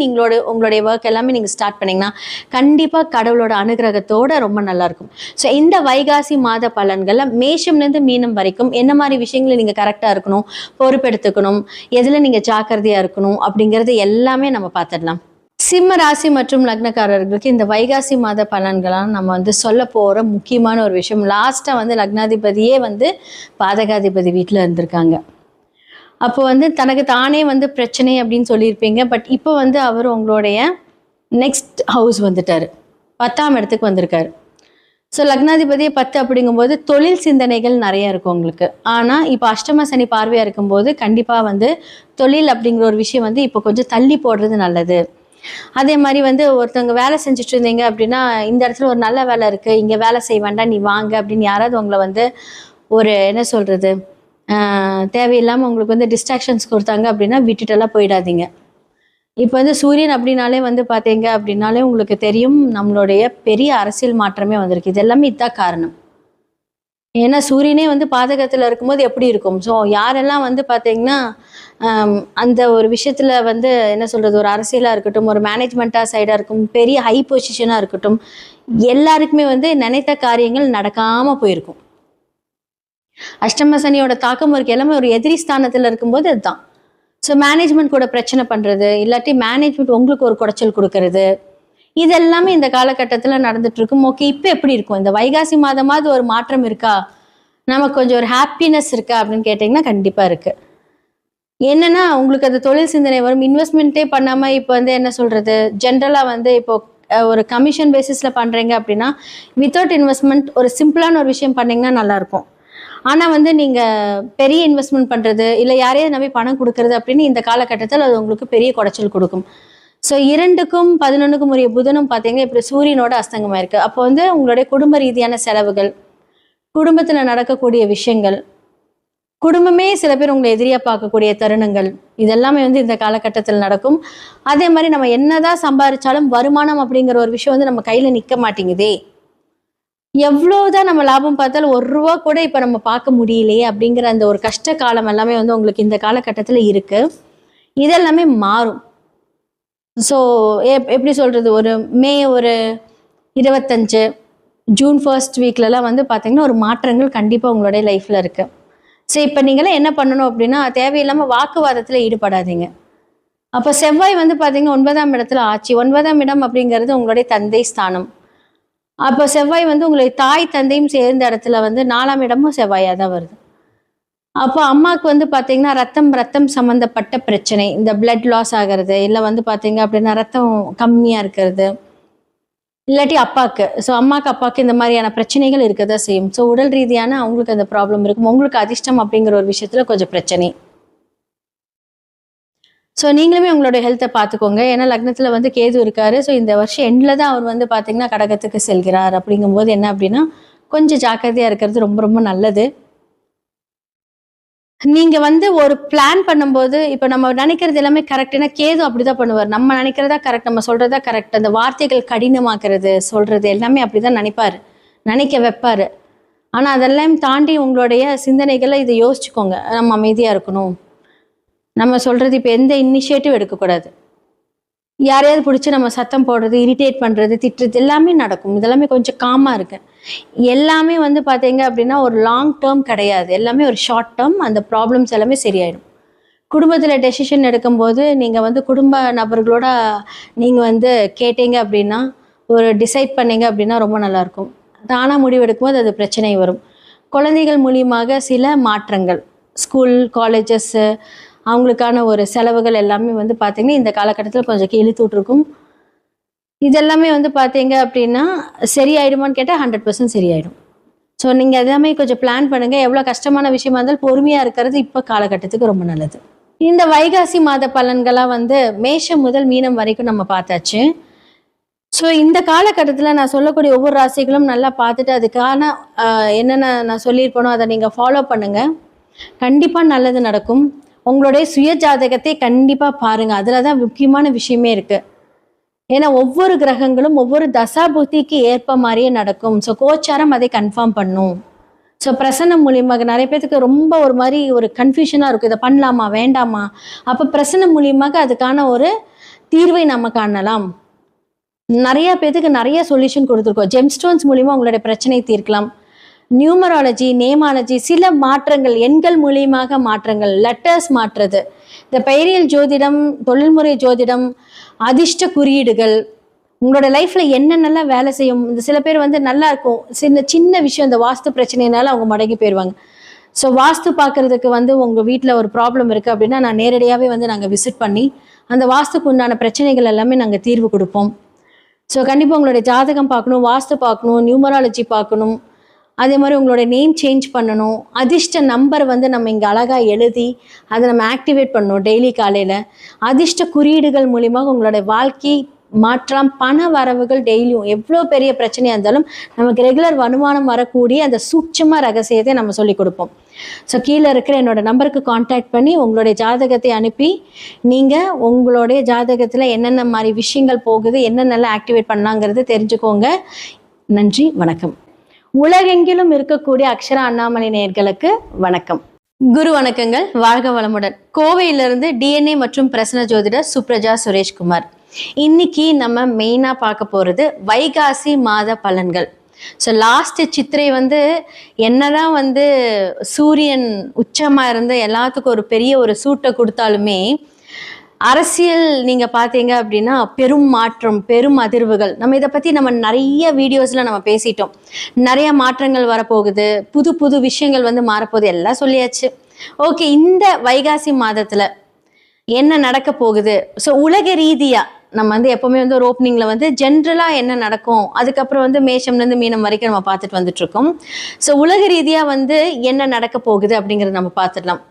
உங்களுடைய ஒர்க் எல்லாமே நீங்க ஸ்டார்ட் பண்ணீங்கன்னா கண்டிப்பா கடவுளோட அனுகிரகத்தோட ரொம்ப நல்லா இருக்கும். ஸோ இந்த வைகாசி மாத பலன்கள்ல மேஷம்ல இருந்து மீனம் வரைக்கும் என்ன மாதிரி விஷயங்களை நீங்க கரெக்டா இருக்கணும், பொறுப்பெடுத்துக்கணும், எதுல நீங்க ஜாக்கிரதையா இருக்கணும் அப்படிங்கறது எல்லாமே நம்ம பார்த்துடலாம். சிம்ம ராசி மற்றும் லக்னக்காரர்களுக்கு இந்த வைகாசி மாத பலன்களாம் நம்ம வந்து சொல்ல போகிற முக்கியமான ஒரு விஷயம். லாஸ்ட்டாக வந்து லக்னாதிபதியே வந்து பாதகாதிபதி வீட்டில் இருந்திருக்காங்க. அப்போ வந்து தனக்கு தானே வந்து பிரச்சனை அப்படின்னு சொல்லியிருப்பீங்க. பட் இப்போ வந்து அவர் உங்களுடைய நெக்ஸ்ட் ஹவுஸ் வந்துட்டார், 10ஆம் இடத்துக்கு வந்திருக்காரு. ஸோ லக்னாதிபதியை 10 அப்படிங்கும்போது தொழில் சிந்தனைகள் நிறைய இருக்கும் உங்களுக்கு. ஆனால் இப்போ அஷ்டம சனி பார்வையாக இருக்கும்போது கண்டிப்பாக வந்து தொழில் அப்படிங்கிற ஒரு விஷயம் வந்து இப்போ கொஞ்சம் தள்ளி போடுறது நல்லது. அதே மாதிரி வந்து ஒருத்தவங்க வேலை செஞ்சுட்டு இருந்தீங்க அப்படின்னா, இந்த இடத்துல ஒரு நல்ல வேலை இருக்குது, இங்கே வேலை செய்ய வேண்டாம், நீ வாங்க அப்படின்னு யாராவது உங்களை வந்து ஒரு என்ன சொல்கிறது, தேவையில்லாமல் உங்களுக்கு வந்து டிஸ்ட்ராக்ஷன்ஸ் கொடுத்தாங்க அப்படின்னா விட்டுட்டெல்லாம் போயிடாதீங்க. இப்போ வந்து சூரியன் அப்படின்னாலே வந்து பார்த்தீங்க அப்படின்னாலே உங்களுக்கு தெரியும், நம்மளுடைய பெரிய அரசியல் மாற்றமே வந்திருக்கு. இது எல்லாமே இதுதான் காரணம். ஏன்னா சூரியனே வந்து பாதகத்தில் இருக்கும்போது எப்படி இருக்கும்? ஸோ யாரெல்லாம் வந்து பார்த்தீங்கன்னா அந்த ஒரு விஷயத்தில் வந்து என்ன சொல்கிறது, ஒரு அரசியலாக இருக்கட்டும், ஒரு மேனேஜ்மெண்ட்டாக சைடாக இருக்கும், பெரிய ஹை பொசிஷனாக இருக்கட்டும், எல்லாருக்குமே வந்து நினைத்த காரியங்கள் நடக்காமல் போயிருக்கும். அஷ்டம சனியோட தாக்கம் இருக்கு. எல்லாமே ஒரு எதிரி ஸ்தானத்தில் இருக்கும்போது அதுதான். ஸோ மேனேஜ்மெண்ட் கூட பிரச்சனை பண்ணுறது, இல்லாட்டி மேனேஜ்மெண்ட் உங்களுக்கு ஒரு குடைச்சல் கொடுக்கறது, இது எல்லாமே இந்த காலகட்டத்தில் நடந்துட்டு இருக்கும். ஓகே, இப்போ எப்படி இருக்கும்? இந்த வைகாசி மாதமாவது ஒரு மாற்றம் இருக்கா, நமக்கு கொஞ்சம் ஒரு ஹாப்பினஸ் இருக்கா அப்படின்னு கேட்டிங்கன்னா கண்டிப்பாக இருக்குது. என்னன்னா உங்களுக்கு அது தொழில் சிந்தனை வரும். இன்வெஸ்ட்மெண்ட்டே பண்ணாமல் இப்போ வந்து என்ன சொல்கிறது, ஜென்ரலாக வந்து இப்போ ஒரு கமிஷன் பேசிஸில் பண்ணுறீங்க அப்படின்னா வித்தவுட் இன்வெஸ்ட்மெண்ட் ஒரு சிம்பிளான ஒரு விஷயம் பண்ணிங்கன்னா நல்லாயிருக்கும். ஆனால் வந்து நீங்கள் பெரிய இன்வெஸ்ட்மெண்ட் பண்ணுறது, இல்லை யாரையாவது நம்பி பணம் கொடுக்கறது அப்படின்னு இந்த காலகட்டத்தில் அது உங்களுக்கு பெரிய குடைச்சல் கொடுக்கும். ஸோ 2க்கும் 11க்கும் உரிய புதனும் பார்த்தீங்கன்னா இப்படி சூரியனோட அஸ்தங்கமாக இருக்குது. அப்போ வந்து உங்களுடைய குடும்ப ரீதியான செலவுகள், குடும்பத்தில் நடக்கக்கூடிய விஷயங்கள், குடும்பமே சில பேர் உங்களை எதிரியாக பார்க்கக்கூடிய தருணங்கள், இதெல்லாமே வந்து இந்த காலகட்டத்தில் நடக்கும். அதே மாதிரி நம்ம என்னதான் சம்பாதிச்சாலும் வருமானம் அப்படிங்கிற ஒரு விஷயம் வந்து நம்ம கையில் நிற்க மாட்டேங்குதே, எவ்வளோதான் நம்ம லாபம் பார்த்தாலும் ₹1 கூட இப்போ நம்ம பார்க்க முடியலையே அப்படிங்கிற அந்த ஒரு கஷ்ட காலம் எல்லாமே வந்து உங்களுக்கு இந்த காலகட்டத்தில் இருக்குது. இதெல்லாமே மாறும். ஸோ எப்படி சொல்கிறது, ஒரு மே ஒரு 25 ஜூன் 1 வீக்லலாம் வந்து பார்த்தீங்கன்னா ஒரு மாற்றங்கள் கண்டிப்பாக உங்களுடைய லைஃப்பில் இருக்குது. ஸோ இப்போ நீங்களாம் என்ன பண்ணணும் அப்படின்னா, தேவையில்லாமல் வாக்குவாதத்தில் ஈடுபடாதீங்க. அப்போ செவ்வாய் வந்து பார்த்தீங்கன்னா 9ஆம் இடத்துல ஆச்சு. 9ஆம் இடம் அப்படிங்கிறது உங்களுடைய தந்தை ஸ்தானம். அப்போ செவ்வாய் வந்து உங்களுடைய தாய் தந்தையும் சேர்ந்த இடத்துல வந்து 4ஆம் இடமும் செவ்வாயாக தான் வருது. அப்போ அம்மாவுக்கு வந்து பார்த்தீங்கன்னா ரத்தம் சம்மந்தப்பட்ட பிரச்சனை, இந்த பிளட் லாஸ் ஆகிறது, இல்லை வந்து பார்த்தீங்க அப்படின்னா ரத்தம் கம்மியாக இருக்கிறது, இல்லாட்டி அப்பாவுக்கு, ஸோ அம்மாவுக்கு அப்பாவுக்கு இந்த மாதிரியான பிரச்சனைகள் இருக்க தான் செய்யும். ஸோ உடல் ரீதியான அவங்களுக்கு அந்த ப்ராப்ளம் இருக்கும். உங்களுக்கு அதிர்ஷ்டம் அப்படிங்கிற ஒரு விஷயத்தில் கொஞ்சம் பிரச்சனை. ஸோ நீங்களுமே உங்களுடைய ஹெல்த்தை பார்த்துக்கோங்க. ஏன்னா லக்னத்தில் வந்து கேது இருக்காரு. ஸோ இந்த வருஷம் எண்டில் தான் அவர் வந்து பார்த்தீங்கன்னா கடகத்துக்கு செல்கிறார். அப்படிங்கும்போது என்ன அப்படின்னா கொஞ்சம் ஜாக்கிரதையாக இருக்கிறது ரொம்ப ரொம்ப நல்லது. நீங்கள் வந்து ஒரு பிளான் பண்ணும்போது இப்போ நம்ம நினைக்கிறது எல்லாமே கரெக்ட். ஏன்னா கேது அப்படிதான் பண்ணுவார். நம்ம நினைக்கிறதா கரெக்ட், நம்ம சொல்கிறதா கரெக்ட். அந்த வார்த்தைகள் கடினமாக்குறது, சொல்கிறது எல்லாமே அப்படி தான் நினைப்பார், நினைக்க வைப்பார். ஆனால் அதெல்லாம் தாண்டி உங்களுடைய சிந்தனைகளை இதை யோசிச்சுக்கோங்க. நம்ம அமைதியாக இருக்கணும், நம்ம சொல்கிறது இப்போ எந்த இனிஷியேட்டிவ் எடுக்கக்கூடாது. யாரையாவது பிடிச்சி நம்ம சத்தம் போடுறது, இரிட்டேட் பண்ணுறது, திட்டுறது எல்லாமே நடக்கும். இதெல்லாமே கொஞ்சம் காமாக இருக்கு. எல்லாமே வந்து பார்த்தீங்க அப்படின்னா ஒரு லாங் டேர்ம் கிடையாது, எல்லாமே ஒரு ஷார்ட் டேர்ம். அந்த ப்ராப்ளம்ஸ் எல்லாமே சரியாயிடும். குடும்பத்தில் டெசிஷன் எடுக்கும்போது நீங்கள் வந்து குடும்ப நபர்களோட நீங்கள் வந்து கேட்டீங்க அப்படின்னா, ஒரு டிசைட் பண்ணீங்க அப்படின்னா ரொம்ப நல்லாயிருக்கும். தானாக முடிவெடுக்கும்போது அது பிரச்சனை வரும். குழந்தைகள் மூலியமாக சில மாற்றங்கள், ஸ்கூல் காலேஜஸ்ஸு அவங்களுக்கான ஒரு செலவுகள் எல்லாமே வந்து பார்த்திங்கன்னா இந்த காலகட்டத்தில் கொஞ்சம் இழுத்து விட்ருக்கும். இதெல்லாமே வந்து பார்த்தீங்க அப்படின்னா சரியாயிடுமான்னு கேட்டால் 100% சரியாயிடும். ஸோ நீங்கள் எல்லாமே கொஞ்சம் பிளான் பண்ணுங்கள். எவ்வளோ கஷ்டமான விஷயமா இருந்தாலும் பொறுமையாக இருக்கிறது இப்போ காலகட்டத்துக்கு ரொம்ப நல்லது. இந்த வைகாசி மாத பலன்களாக வந்து மேஷம் முதல் மீனம் வரைக்கும் நம்ம பார்த்தாச்சு. ஸோ இந்த காலகட்டத்தில் நான் சொல்லக்கூடிய ஒவ்வொரு ராசிகளும் நல்லா பார்த்துட்டு அதுக்கான என்னென்ன நான் சொல்லியிருப்பேனோ அதை நீங்கள் ஃபாலோ பண்ணுங்கள். கண்டிப்பாக நல்லது நடக்கும். உங்களுடைய சுய ஜாதகத்தை கண்டிப்பாக பாருங்கள். அதில் தான் முக்கியமான விஷயமே இருக்குது. ஏன்னா ஒவ்வொரு கிரகங்களும் ஒவ்வொரு தசா புத்திக்கு ஏற்ப மாதிரியே நடக்கும். ஸோ கோச்சாரம் அதை கன்ஃபார்ம் பண்ணும். ஸோ பிரசன்னம் மூலியமாக நிறைய பேருக்கு ரொம்ப ஒரு மாதிரி ஒரு கன்ஃபியூஷனாக இருக்கும், இதை பண்ணலாமா வேண்டாமா. அப்போ பிரசன்னம் மூலியமாக அதுக்கான ஒரு தீர்வை நம்ம காணலாம். நிறைய பேருக்கு நிறைய சொல்யூஷன் கொடுத்துருக்கோம். ஜெம்ஸ்டோன்ஸ் மூலிமா உங்களுடைய பிரச்சனை தீர்க்கலாம். நியூமராலஜி, நேமாலஜி, சில மாற்றங்கள், எண்கள் மூலியமாக மாற்றங்கள், லெட்டர்ஸ் மாற்றுறது, இந்த பெயரியல் ஜோதிடம், தொழில்முறை ஜோதிடம், அதிர்ஷ்ட குறியீடுகள், உங்களோட லைஃப்ல என்னென்னலாம் வேலை செய்யும். இந்த சில பேர் வந்து நல்லா இருக்கும், சின்ன சின்ன விஷயம் இந்த வாஸ்து பிரச்சனைனால அவங்க மடங்கி போயிடுவாங்க. ஸோ வாஸ்து பார்க்கறதுக்கு வந்து உங்கள் வீட்டில் ஒரு ப்ராப்ளம் இருக்குது அப்படின்னா நான் நேரடியாகவே வந்து நாங்கள் விசிட் பண்ணி அந்த வாஸ்துக்கு உண்டான பிரச்சனைகள் எல்லாமே நாங்கள் தீர்வு கொடுப்போம். ஸோ கண்டிப்பாக உங்களுடைய ஜாதகம் பார்க்கணும், வாஸ்து பார்க்கணும், நியூமராலஜி பார்க்கணும், அதே மாதிரி உங்களோட நேம் சேஞ்ச் பண்ணணும், அதிர்ஷ்ட நம்பர் வந்து நம்ம இங்கே அழகாக எழுதி அதை நம்ம ஆக்டிவேட் பண்ணணும் டெய்லி காலையில். அதிர்ஷ்ட குறியீடுகள் மூலியமாக உங்களோட வாழ்க்கை மாற்றம், பண வரவுகள் டெய்லியும் எவ்வளோ பெரிய பிரச்சனையாக இருந்தாலும் நமக்கு ரெகுலர் வருமானம் வரக்கூடிய அந்த சூட்சம ரகசியத்தை நம்ம சொல்லிக் கொடுப்போம். ஸோ கீழே இருக்கிற என்னோட நம்பருக்கு காண்டாக்ட் பண்ணி உங்களுடைய ஜாதகத்தை அனுப்பி நீங்கள் உங்களுடைய ஜாதகத்தில் என்னென்ன மாதிரி விஷயங்கள் போகுது, என்னென்னலாம் ஆக்டிவேட் பண்ணலாங்கிறது தெரிஞ்சுக்கோங்க. நன்றி, வணக்கம். உலகெங்கிலும் இருக்கக்கூடிய அக்ஷரா அண்ணாமலை நேயர்களுக்கு வணக்கம். குரு வணக்கங்கள், வாழ்க வளமுடன். கோவையிலிருந்து டிஎன்ஏ மற்றும் பிரசன்ன ஜோதிடர் சுப்ரஜா சுரேஷ்குமார். இன்னைக்கு நம்ம மெயினாக பார்க்க போகிறது வைகாசி மாத பலன்கள். ஸோ லாஸ்ட் சித்திரை வந்து என்னதான் வந்து சூரியன் உச்சமாக இருந்து எல்லாத்துக்கும் ஒரு பெரிய ஒரு சூட்டை கொடுத்தாலுமே அரசியல் நீங்கள் பார்த்தீங்க அப்படின்னா பெரும் மாற்றம், பெரும் அதிர்வுகள். நம்ம இதை பற்றி நம்ம நிறைய வீடியோஸில் நம்ம பேசிட்டோம். நிறைய மாற்றங்கள் வரப்போகுது, புது புது விஷயங்கள் வந்து மாறப்போகுது, எல்லாம் சொல்லியாச்சு. ஓகே, இந்த வைகாசி மாதத்தில் என்ன நடக்க போகுது? ஸோ உலக ரீதியாக நம்ம வந்து எப்போவுமே வந்து ஒரு ஓப்பனிங்கில் வந்து ஜென்ரலாக என்ன நடக்கும், அதுக்கப்புறம் வந்து மேஷம்லேருந்து மீனம் வரைக்கும் நம்ம பார்த்துட்டு வந்துட்டுருக்கோம். ஸோ உலக ரீதியாக வந்து என்ன நடக்க போகுது அப்படிங்கிறத நம்ம பார்த்துடலாம்.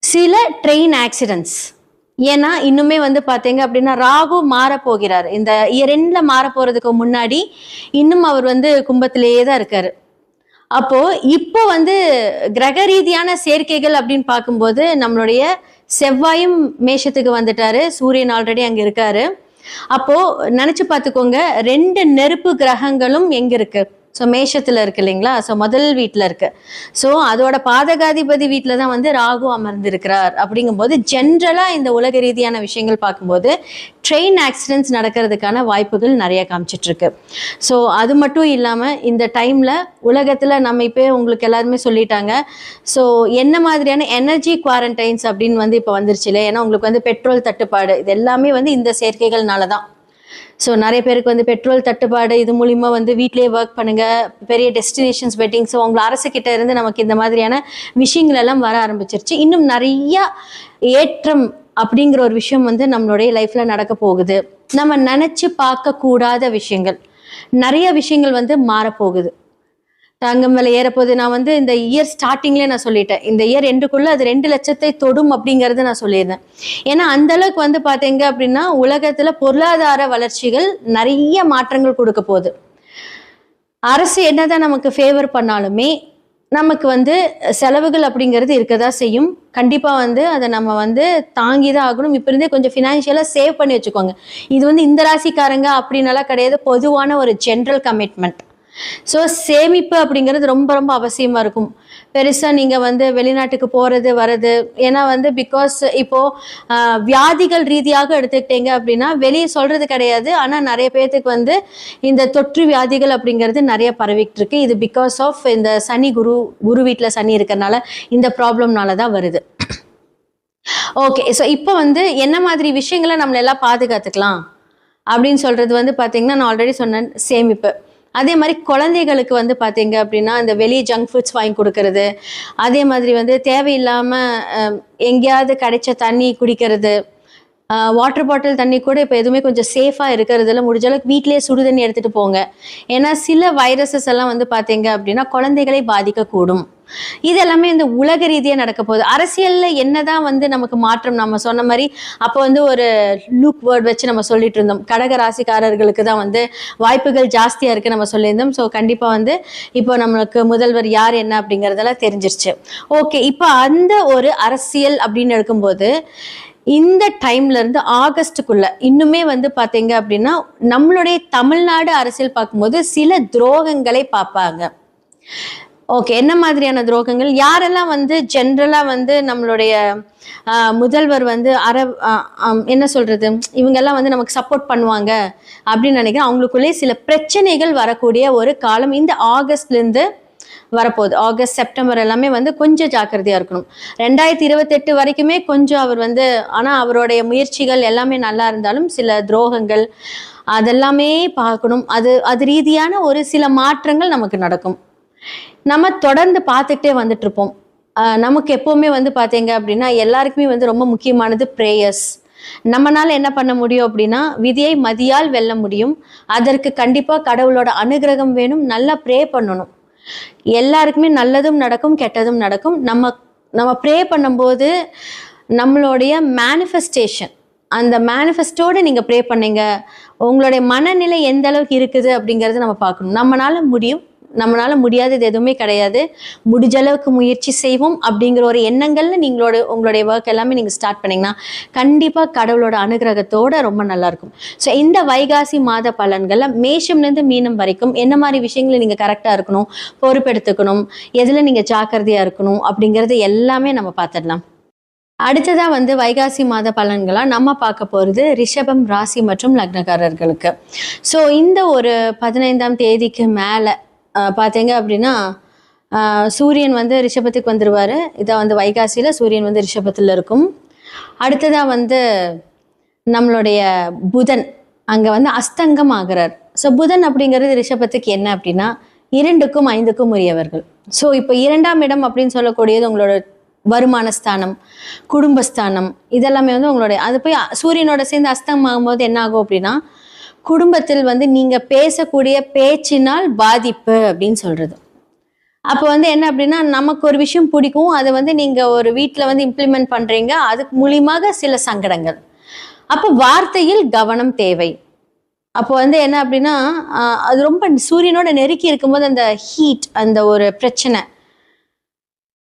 சில ட்ரெயின் ஆக்சிடென்ட்ஸ், ஏன்னா இன்னுமே வந்து பார்த்தீங்க அப்படின்னா ராகு மாறப்போகிறார். இந்த இயர் எண்டில் மாற போகிறதுக்கு முன்னாடி இன்னும் அவர் வந்து கும்பத்திலேயே தான் இருக்கார். அப்போது இப்போ வந்து கிரக ரீதியான சேர்க்கைகள் அப்படின்னு பார்க்கும்போது நம்மளுடைய செவ்வாயும் மேஷத்துக்கு வந்துட்டாரு, சூரியன் ஆல்ரெடி அங்க இருக்காரு. அப்போ நினைச்சு பார்த்துக்கோங்க, 2 நெருப்பு கிரகங்களும் எங்க இருக்கு? ஸோ மேஷத்துல இருக்கு இல்லைங்களா? ஸோ முதல் வீட்டில் இருக்கு. ஸோ அதோட பாதகாதிபதி வீட்டில் தான் வந்து ராகு அமர்ந்திருக்கிறார். அப்படிங்கும்போது ஜென்ரலாக இந்த உலக ரீதியான விஷயங்கள் பார்க்கும்போது ட்ரெயின் ஆக்சிடென்ட்ஸ் நடக்கிறதுக்கான வாய்ப்புகள் நிறைய காமிச்சிட்டு இருக்கு. ஸோ அது மட்டும் இல்லாமல் இந்த டைமில் உலகத்தில் நம்ம இப்போ உங்களுக்கு எல்லாருமே சொல்லிட்டாங்க. ஸோ என்ன மாதிரியான எனர்ஜி குவாரண்டைன்ஸ் அப்படின்னு வந்து இப்போ வந்துருச்சு இல்லை? ஏன்னா உங்களுக்கு வந்து பெட்ரோல் தட்டுப்பாடு, இது எல்லாமே வந்து இந்த சேர்க்கைகள்னால தான். ஸோ நிறைய பேருக்கு வந்து பெட்ரோல் தட்டுப்பாடு, இது மூலிமா வந்து வீட்டிலேயே ஒர்க் பண்ணுங்கள், பெரிய டெஸ்டினேஷன்ஸ் வெட்டிங். ஸோ உங்களை அரசுக்கிட்ட இருந்து நமக்கு இந்த மாதிரியான விஷயங்கள் எல்லாம் வர ஆரம்பிச்சிருச்சு. இன்னும் நிறைய ஏற்றம் அப்படிங்கிற ஒரு விஷயம் வந்து நம்மளுடைய லைஃப்பில் நடக்க போகுது. நம்ம நினச்சி பார்க்கக்கூடாத விஷயங்கள், நிறைய விஷயங்கள் வந்து மாறப்போகுது. தங்கம் விலை ஏறப்போகுது. நான் வந்து இந்த இயர் ஸ்டார்டிங்லேயே நான் சொல்லிட்டேன், இந்த இயர் எண்டுக்குள்ளே அது 2 லட்சத்தை தொடும் அப்படிங்கிறது நான் சொல்லியிருந்தேன். ஏன்னா அந்த அளவுக்கு வந்து பார்த்தீங்க அப்படின்னா உலகத்தில் பொருளாதார வளர்ச்சிகள் நிறைய மாற்றங்கள் கொடுக்க போகுது. அரசு என்னதான் நமக்கு ஃபேவர் பண்ணாலுமே நமக்கு வந்து செலவுகள் அப்படிங்கிறது இருக்கதா செய்யும். கண்டிப்பாக வந்து அதை நம்ம வந்து தாங்கி தான் ஆகணும். இப்போ இருந்தே கொஞ்சம் ஃபினான்ஷியலாக சேவ் பண்ணி வச்சுக்கோங்க. இது வந்து இந்த ராசிக்காரங்க அப்படின்னாலாம் கிடையாது, பொதுவான ஒரு ஜென்ரல் கமிட்மெண்ட். ஸோ சேமிப்பு அப்படிங்கிறது ரொம்ப ரொம்ப அவசியமாக இருக்கும். பெருசாக நீங்கள் வந்து வெளிநாட்டுக்கு போகிறது வர்றது, ஏன்னா வந்து பிகாஸ் இப்போது வியாதிகள் ரீதியாக எடுத்துக்கிட்டீங்க அப்படின்னா வெளியே சொல்கிறது கிடையாது, ஆனால் நிறைய பேர்த்துக்கு வந்து இந்த தொற்று வியாதிகள் அப்படிங்கிறது நிறைய பரவிக்கிட்டு இருக்கு. இது பிகாஸ் ஆஃப் இந்த சனி, குரு வீட்டில் சனி இருக்கிறனால இந்த ப்ராப்ளம்னால தான் வருது. ஓகே, ஸோ இப்போ வந்து என்ன மாதிரி விஷயங்களை நம்மளெல்லாம் பாதுகாத்துக்கலாம் அப்படின்னு சொல்கிறது வந்து பார்த்தீங்கன்னா, நான் ஆல்ரெடி சொன்னேன், சேமிப்பு. அதே மாதிரி குழந்தைகளுக்கு வந்து பார்த்தீங்க அப்படின்னா இந்த வெளியே ஜங்க் ஃபுட்ஸ் வாங்கி கொடுக்கறது, அதே மாதிரி வந்து தேவையில்லாமல் எங்கேயாவது கிடைச்ச தண்ணி குடிக்கிறது, வாட்டர் பாட்டில் தண்ணி கூட இப்போ எதுவுமே கொஞ்சம் சேஃபாக இருக்கிறதுல முடிஞ்ச அளவுக்கு வீட்டிலேயே சுடு தண்ணி எடுத்துகிட்டு போங்க. ஏன்னா சில வைரஸஸ் எல்லாம் வந்து பார்த்தீங்க அப்படின்னா குழந்தைகளை பாதிக்கக்கூடும். இது எல்லாமே இந்த உலக ரீதியாக நடக்க போகுது. அரசியலில் என்னதான் வந்து நமக்கு மாற்றம், நம்ம சொன்ன மாதிரி அப்போ வந்து ஒரு லூக் வேர்ட் வச்சு நம்ம சொல்லிட்டு இருந்தோம், கடக ராசிக்காரர்களுக்கு தான் வந்து வாய்ப்புகள் ஜாஸ்தியாக இருக்குது நம்ம சொல்லியிருந்தோம். ஸோ கண்டிப்பாக வந்து இப்போ நம்மளுக்கு முதல்வர் யார் என்ன அப்படிங்கிறதெல்லாம் தெரிஞ்சிருச்சு. ஓகே, இப்போ அந்த ஒரு அரசியல் அப்படின்னு எடுக்கும்போது இந்த டைம்ல இருந்து ஆகஸ்டுக்குள்ள இன்னுமே வந்து பார்த்தீங்க அப்படின்னா நம்மளுடைய தமிழ்நாடு அரசியல் பார்க்கும்போது சில துரோகங்களை பார்ப்பாங்க. ஓகே, என்ன மாதிரியான துரோகங்கள்? யாரெல்லாம் வந்து ஜென்ரலாக வந்து நம்மளுடைய முதல்வர் வந்து என்ன சொல்றது, இவங்கெல்லாம் வந்து நமக்கு சப்போர்ட் பண்ணுவாங்க அப்படின்னு நினைக்கிறேன். அவங்களுக்குள்ளே சில பிரச்சனைகள் வரக்கூடிய ஒரு காலம் இந்த ஆகஸ்ட்லேருந்து வரப்போகுது. ஆகஸ்ட் செப்டம்பர் எல்லாமே வந்து கொஞ்சம் ஜாக்கிரதையா இருக்கணும். 2028 வரைக்குமே கொஞ்சம் அவர் வந்து, ஆனால் அவருடைய முயற்சிகள் எல்லாமே நல்லா இருந்தாலும் சில துரோகங்கள் அதெல்லாமே பார்க்கணும். அது ரீதியான ஒரு சில மாற்றங்கள் நமக்கு நடக்கும். நம்ம தொடர்ந்து பார்த்துக்கிட்டே வந்துட்டு இருப்போம். நமக்கு எப்பவுமே வந்து பார்த்தீங்க அப்படின்னா எல்லாருக்குமே வந்து ரொம்ப முக்கியமானது ப்ரேயர்ஸ். நம்மனால என்ன பண்ண முடியும் அப்படின்னா, விதியை மதியால் வெல்ல முடியும். அதற்கு கண்டிப்பா கடவுளோட அனுகிரகம் வேணும். நல்லா ப்ரே பண்ணணும். எல்லாருக்குமே நல்லதும் நடக்கும், கெட்டதும் நடக்கும். நம்ம ப்ரே பண்ணும்போது நம்மளுடைய மேனிஃபெஸ்டேஷன், அந்த மேனிஃபெஸ்டோட நீங்க ப்ரே பண்ணீங்க, உங்களுடைய மனநிலை எந்த அளவுக்கு இருக்குது அப்படிங்கறத நம்ம பார்க்கணும். நம்மளால முடியும், நம்மளால முடியாதது எதுவுமே கிடையாது, முடிஞ்ச அளவுக்கு முயற்சி செய்வோம் அப்படிங்கிற ஒரு எண்ணங்கள்ல உங்களுடைய ஒர்க் எல்லாமே நீங்க ஸ்டார்ட் பண்ணீங்கன்னா கண்டிப்பா கடவுளோட அனுகிரகத்தோட ரொம்ப நல்லா இருக்கும். ஸோ இந்த வைகாசி மாத பலன்கள்ல மேஷம்லேருந்து மீனம் வரைக்கும் என்ன மாதிரி விஷயங்களை நீங்க கரெக்டா இருக்கணும், பொறுப்பெடுத்துக்கணும், எதுல நீங்க ஜாக்கிரதையா இருக்கணும் அப்படிங்கறது எல்லாமே நம்ம பார்த்துடலாம். அடுத்ததா வந்து வைகாசி மாத பலன்களா நம்ம பார்க்க போறது ரிஷபம் ராசி மற்றும் லக்னக்காரர்களுக்கு. ஸோ இந்த ஒரு 15ஆம் தேதிக்கு மேல பார்த்தீங்க அப்படின்னா சூரியன் வந்து ரிஷபத்துக்கு வந்துடுவார். இதை வந்து வைகாசியில் சூரியன் வந்து ரிஷபத்தில் இருக்கும். அடுத்ததாக வந்து நம்மளுடைய புதன் அங்கே வந்து அஸ்தங்கம் ஆகிறார். ஸோ புதன் அப்படிங்கிறது ரிஷபத்துக்கு என்ன அப்படின்னா 2க்கும் 5க்கும் உரியவர்கள். ஸோ இப்போ 2ஆம் இடம் அப்படின்னு சொல்லக்கூடியது உங்களோட வருமான ஸ்தானம், குடும்பஸ்தானம், இதெல்லாமே வந்து உங்களுடைய, அது போய் சூரியனோட சேர்ந்து அஸ்தங்கம் ஆகும்போது என்ன ஆகும் அப்படின்னா குடும்பத்தில் வந்து நீங்க பேசக்கூடிய பேச்சினால் பாதிப்பு அப்படின்னு சொல்றது. அப்போ வந்து என்ன அப்படின்னா நமக்கு ஒரு விஷயம் பிடிக்கும், அதை வந்து நீங்க ஒரு வீட்டில் வந்து இம்ப்ளிமெண்ட் பண்றீங்க, அதுக்கு மூலியமாக சில சங்கடங்கள். அப்போ வார்த்தையில் கவனம் தேவை. அப்போ வந்து என்ன அப்படின்னா அது ரொம்ப சூரியனோட நெருக்கி இருக்கும்போது அந்த ஹீட், அந்த ஒரு பிரச்சனை,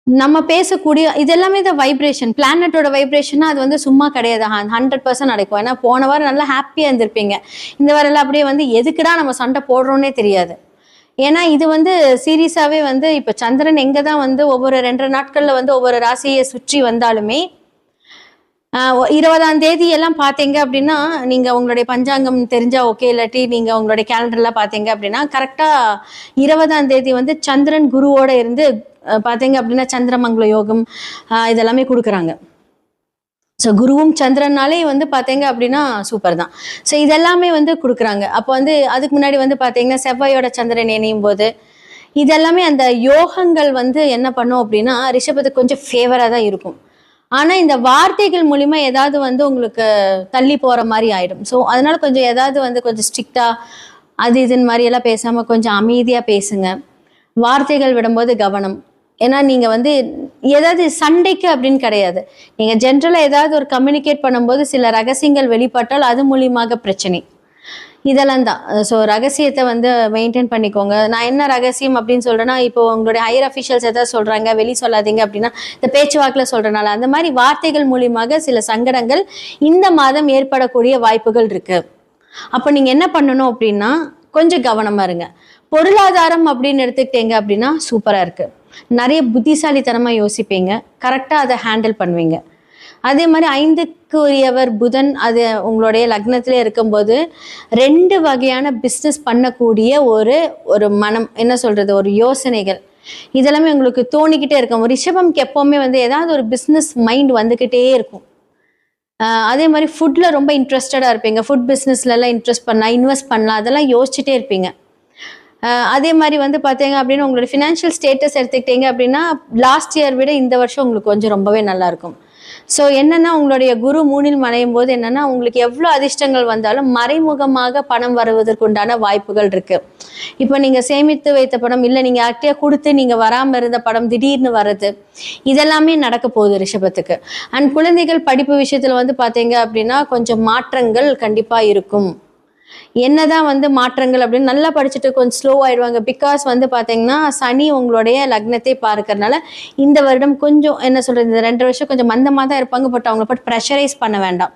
நம்ம பேசக்கூடிய இதெல்லாமே தான் வைப்ரேஷன், பிளானட்டோட வைப்ரேஷனா அது வந்து சும்மா கிடையாது, 100% நடக்கும். ஏன்னா போன வாரம் நல்லா ஹாப்பியாக இருந்திருப்பீங்க, இந்த வாரம் அப்படியே வந்து எதுக்குடா நம்ம சண்டை போடுறோன்னே தெரியாது. ஏன்னா இது வந்து சீரியஸாகவே வந்து இப்போ சந்திரன் எங்கே தான் வந்து ஒவ்வொரு 2 நாட்களில் வந்து ஒவ்வொரு ராசியை சுற்றி வந்தாலுமே 20ஆம் தேதி எல்லாம் பார்த்தீங்க அப்படின்னா நீங்கள் உங்களுடைய பஞ்சாங்கம் தெரிஞ்சா ஓகே, இல்லாட்டி நீங்கள் உங்களுடைய கேலண்டர்லாம் பார்த்தீங்க அப்படின்னா கரெக்டாக 20ஆம் தேதி வந்து சந்திரன் குருவோட இருந்து பார்த்தீங்க அப்படின்னா சந்திரமங்கல யோகம் இதெல்லாமே கொடுக்குறாங்க. ஸோ குருவும் சந்திரனாலே வந்து பார்த்தீங்க அப்படின்னா சூப்பர் தான். ஸோ இதெல்லாமே வந்து கொடுக்குறாங்க. அப்போ வந்து அதுக்கு முன்னாடி வந்து பார்த்தீங்கன்னா செவ்வாயோட சந்திரன் இணையும் போது இதெல்லாமே அந்த யோகங்கள் வந்து என்ன பண்ணும் அப்படின்னா ரிஷபத்துக்கு கொஞ்சம் ஃபேவராக தான் இருக்கும். ஆனால் இந்த வார்த்தைகள் மூலிமா ஏதாவது வந்து உங்களுக்கு தள்ளி போகிற மாதிரி ஆகிடும். ஸோ அதனால கொஞ்சம் ஏதாவது வந்து கொஞ்சம் ஸ்ட்ரிக்டாக அது இதுன்னு மாதிரி எல்லாம் பேசாமல் கொஞ்சம் அமைதியாக பேசுங்க. வார்த்தைகள் விடும்போது கவனம். ஏன்னா நீங்கள் வந்து ஏதாவது சண்டைக்கு அப்படின்னு கிடையாது, நீங்கள் ஜென்ரலாக ஏதாவது ஒரு கம்யூனிகேட் பண்ணும்போது சில ரகசியங்கள் வெளிப்பட்டால் அது மூலியமாக பிரச்சனை, இதெல்லாம் தான். ஸோ ரகசியத்தை வந்து மெயின்டைன் பண்ணிக்கோங்க. நான் என்ன ரகசியம் அப்படின்னு சொல்கிறேன்னா, இப்போ உங்களுடைய ஹையர் அஃபிஷியல்ஸ் எதாவது சொல்கிறாங்க வெளி சொல்லாதீங்க அப்படின்னா இந்த பேச்சுவாக்கில் சொல்கிறனால அந்த மாதிரி வார்த்தைகள் மூலியமாக சில சங்கடங்கள் இந்த மாதம் ஏற்படக்கூடிய வாய்ப்புகள் இருக்குது. அப்போ நீங்கள் என்ன பண்ணணும் அப்படின்னா கொஞ்சம் கவனமாக இருங்க. பொருளாதாரம் அப்படின்னு எடுத்துக்கிட்டீங்க அப்படின்னா சூப்பராக இருக்குது, நிறைய புத்திசாலித்தனமாக யோசிப்பீங்க, கரெக்டாக அதை ஹேண்டில் பண்ணுவீங்க. அதே மாதிரி 5க்கு உரியவர் புதன் அது உங்களுடைய லக்னத்திலே இருக்கும்போது 2 வகையான பிஸ்னஸ் பண்ணக்கூடிய ஒரு மனம், என்ன சொல்கிறது, ஒரு யோசனைகள் இதெல்லாமே உங்களுக்கு தோணிக்கிட்டே இருக்கும். ரிஷபம்க்கு எப்போவுமே வந்து ஏதாவது ஒரு பிஸ்னஸ் மைண்ட் வந்துக்கிட்டே இருக்கும். அதே மாதிரி ஃபுட்டில் ரொம்ப இன்ட்ரெஸ்டடாக இருப்பீங்க, ஃபுட் பிஸ்னஸ்லலாம் இன்வெஸ்ட் பண்ணலாம், அதெல்லாம் யோசிச்சுட்டே இருப்பீங்க. அதே மாதிரி வந்து பார்த்தீங்க அப்படின்னா உங்களோட ஃபினான்ஷியல் ஸ்டேட்டஸ் எடுத்துக்கிட்டீங்க அப்படின்னா லாஸ்ட் இயர் விட இந்த வருஷம் உங்களுக்கு கொஞ்சம் ரொம்பவே நல்லாயிருக்கும். ஸோ என்னென்னா உங்களுடைய குரு 3ல் மறையும் போது என்னென்னா உங்களுக்கு எவ்வளோ அதிர்ஷ்டங்கள் வந்தாலும் மறைமுகமாக பணம் வருவதற்கு உண்டான வாய்ப்புகள் இருக்குது. இப்போ நீங்கள் சேமித்து வைத்த பணம் இல்லை நீங்கள் யார்கிட்டயா கொடுத்து நீங்கள் வராமல் இருந்த பணம் திடீர்னு வர்றது, இதெல்லாமே நடக்க போகுது ரிஷபத்துக்கு. அண்ட் குழந்தைகள் படிப்பு விஷயத்தில் வந்து பார்த்தீங்க அப்படின்னா கொஞ்சம் மாற்றங்கள் கண்டிப்பாக இருக்கும். என்னதான் வந்து மாற்றங்கள் அப்படின்னு நல்லா படிச்சுட்டு கொஞ்சம் ஸ்லோ ஆயிடுவாங்க. பிகாஸ் வந்து பார்த்தீங்கன்னா சனி உங்களுடைய லக்னத்தை பார்க்கறதுனால இந்த வருடம் கொஞ்சம் என்ன சொல்றது, இந்த 2 வருஷம் கொஞ்சம் மந்தமாக தான் இருப்பாங்க. பட் அவங்களை போட்டு ப்ரெஷரைஸ் பண்ண வேண்டாம்.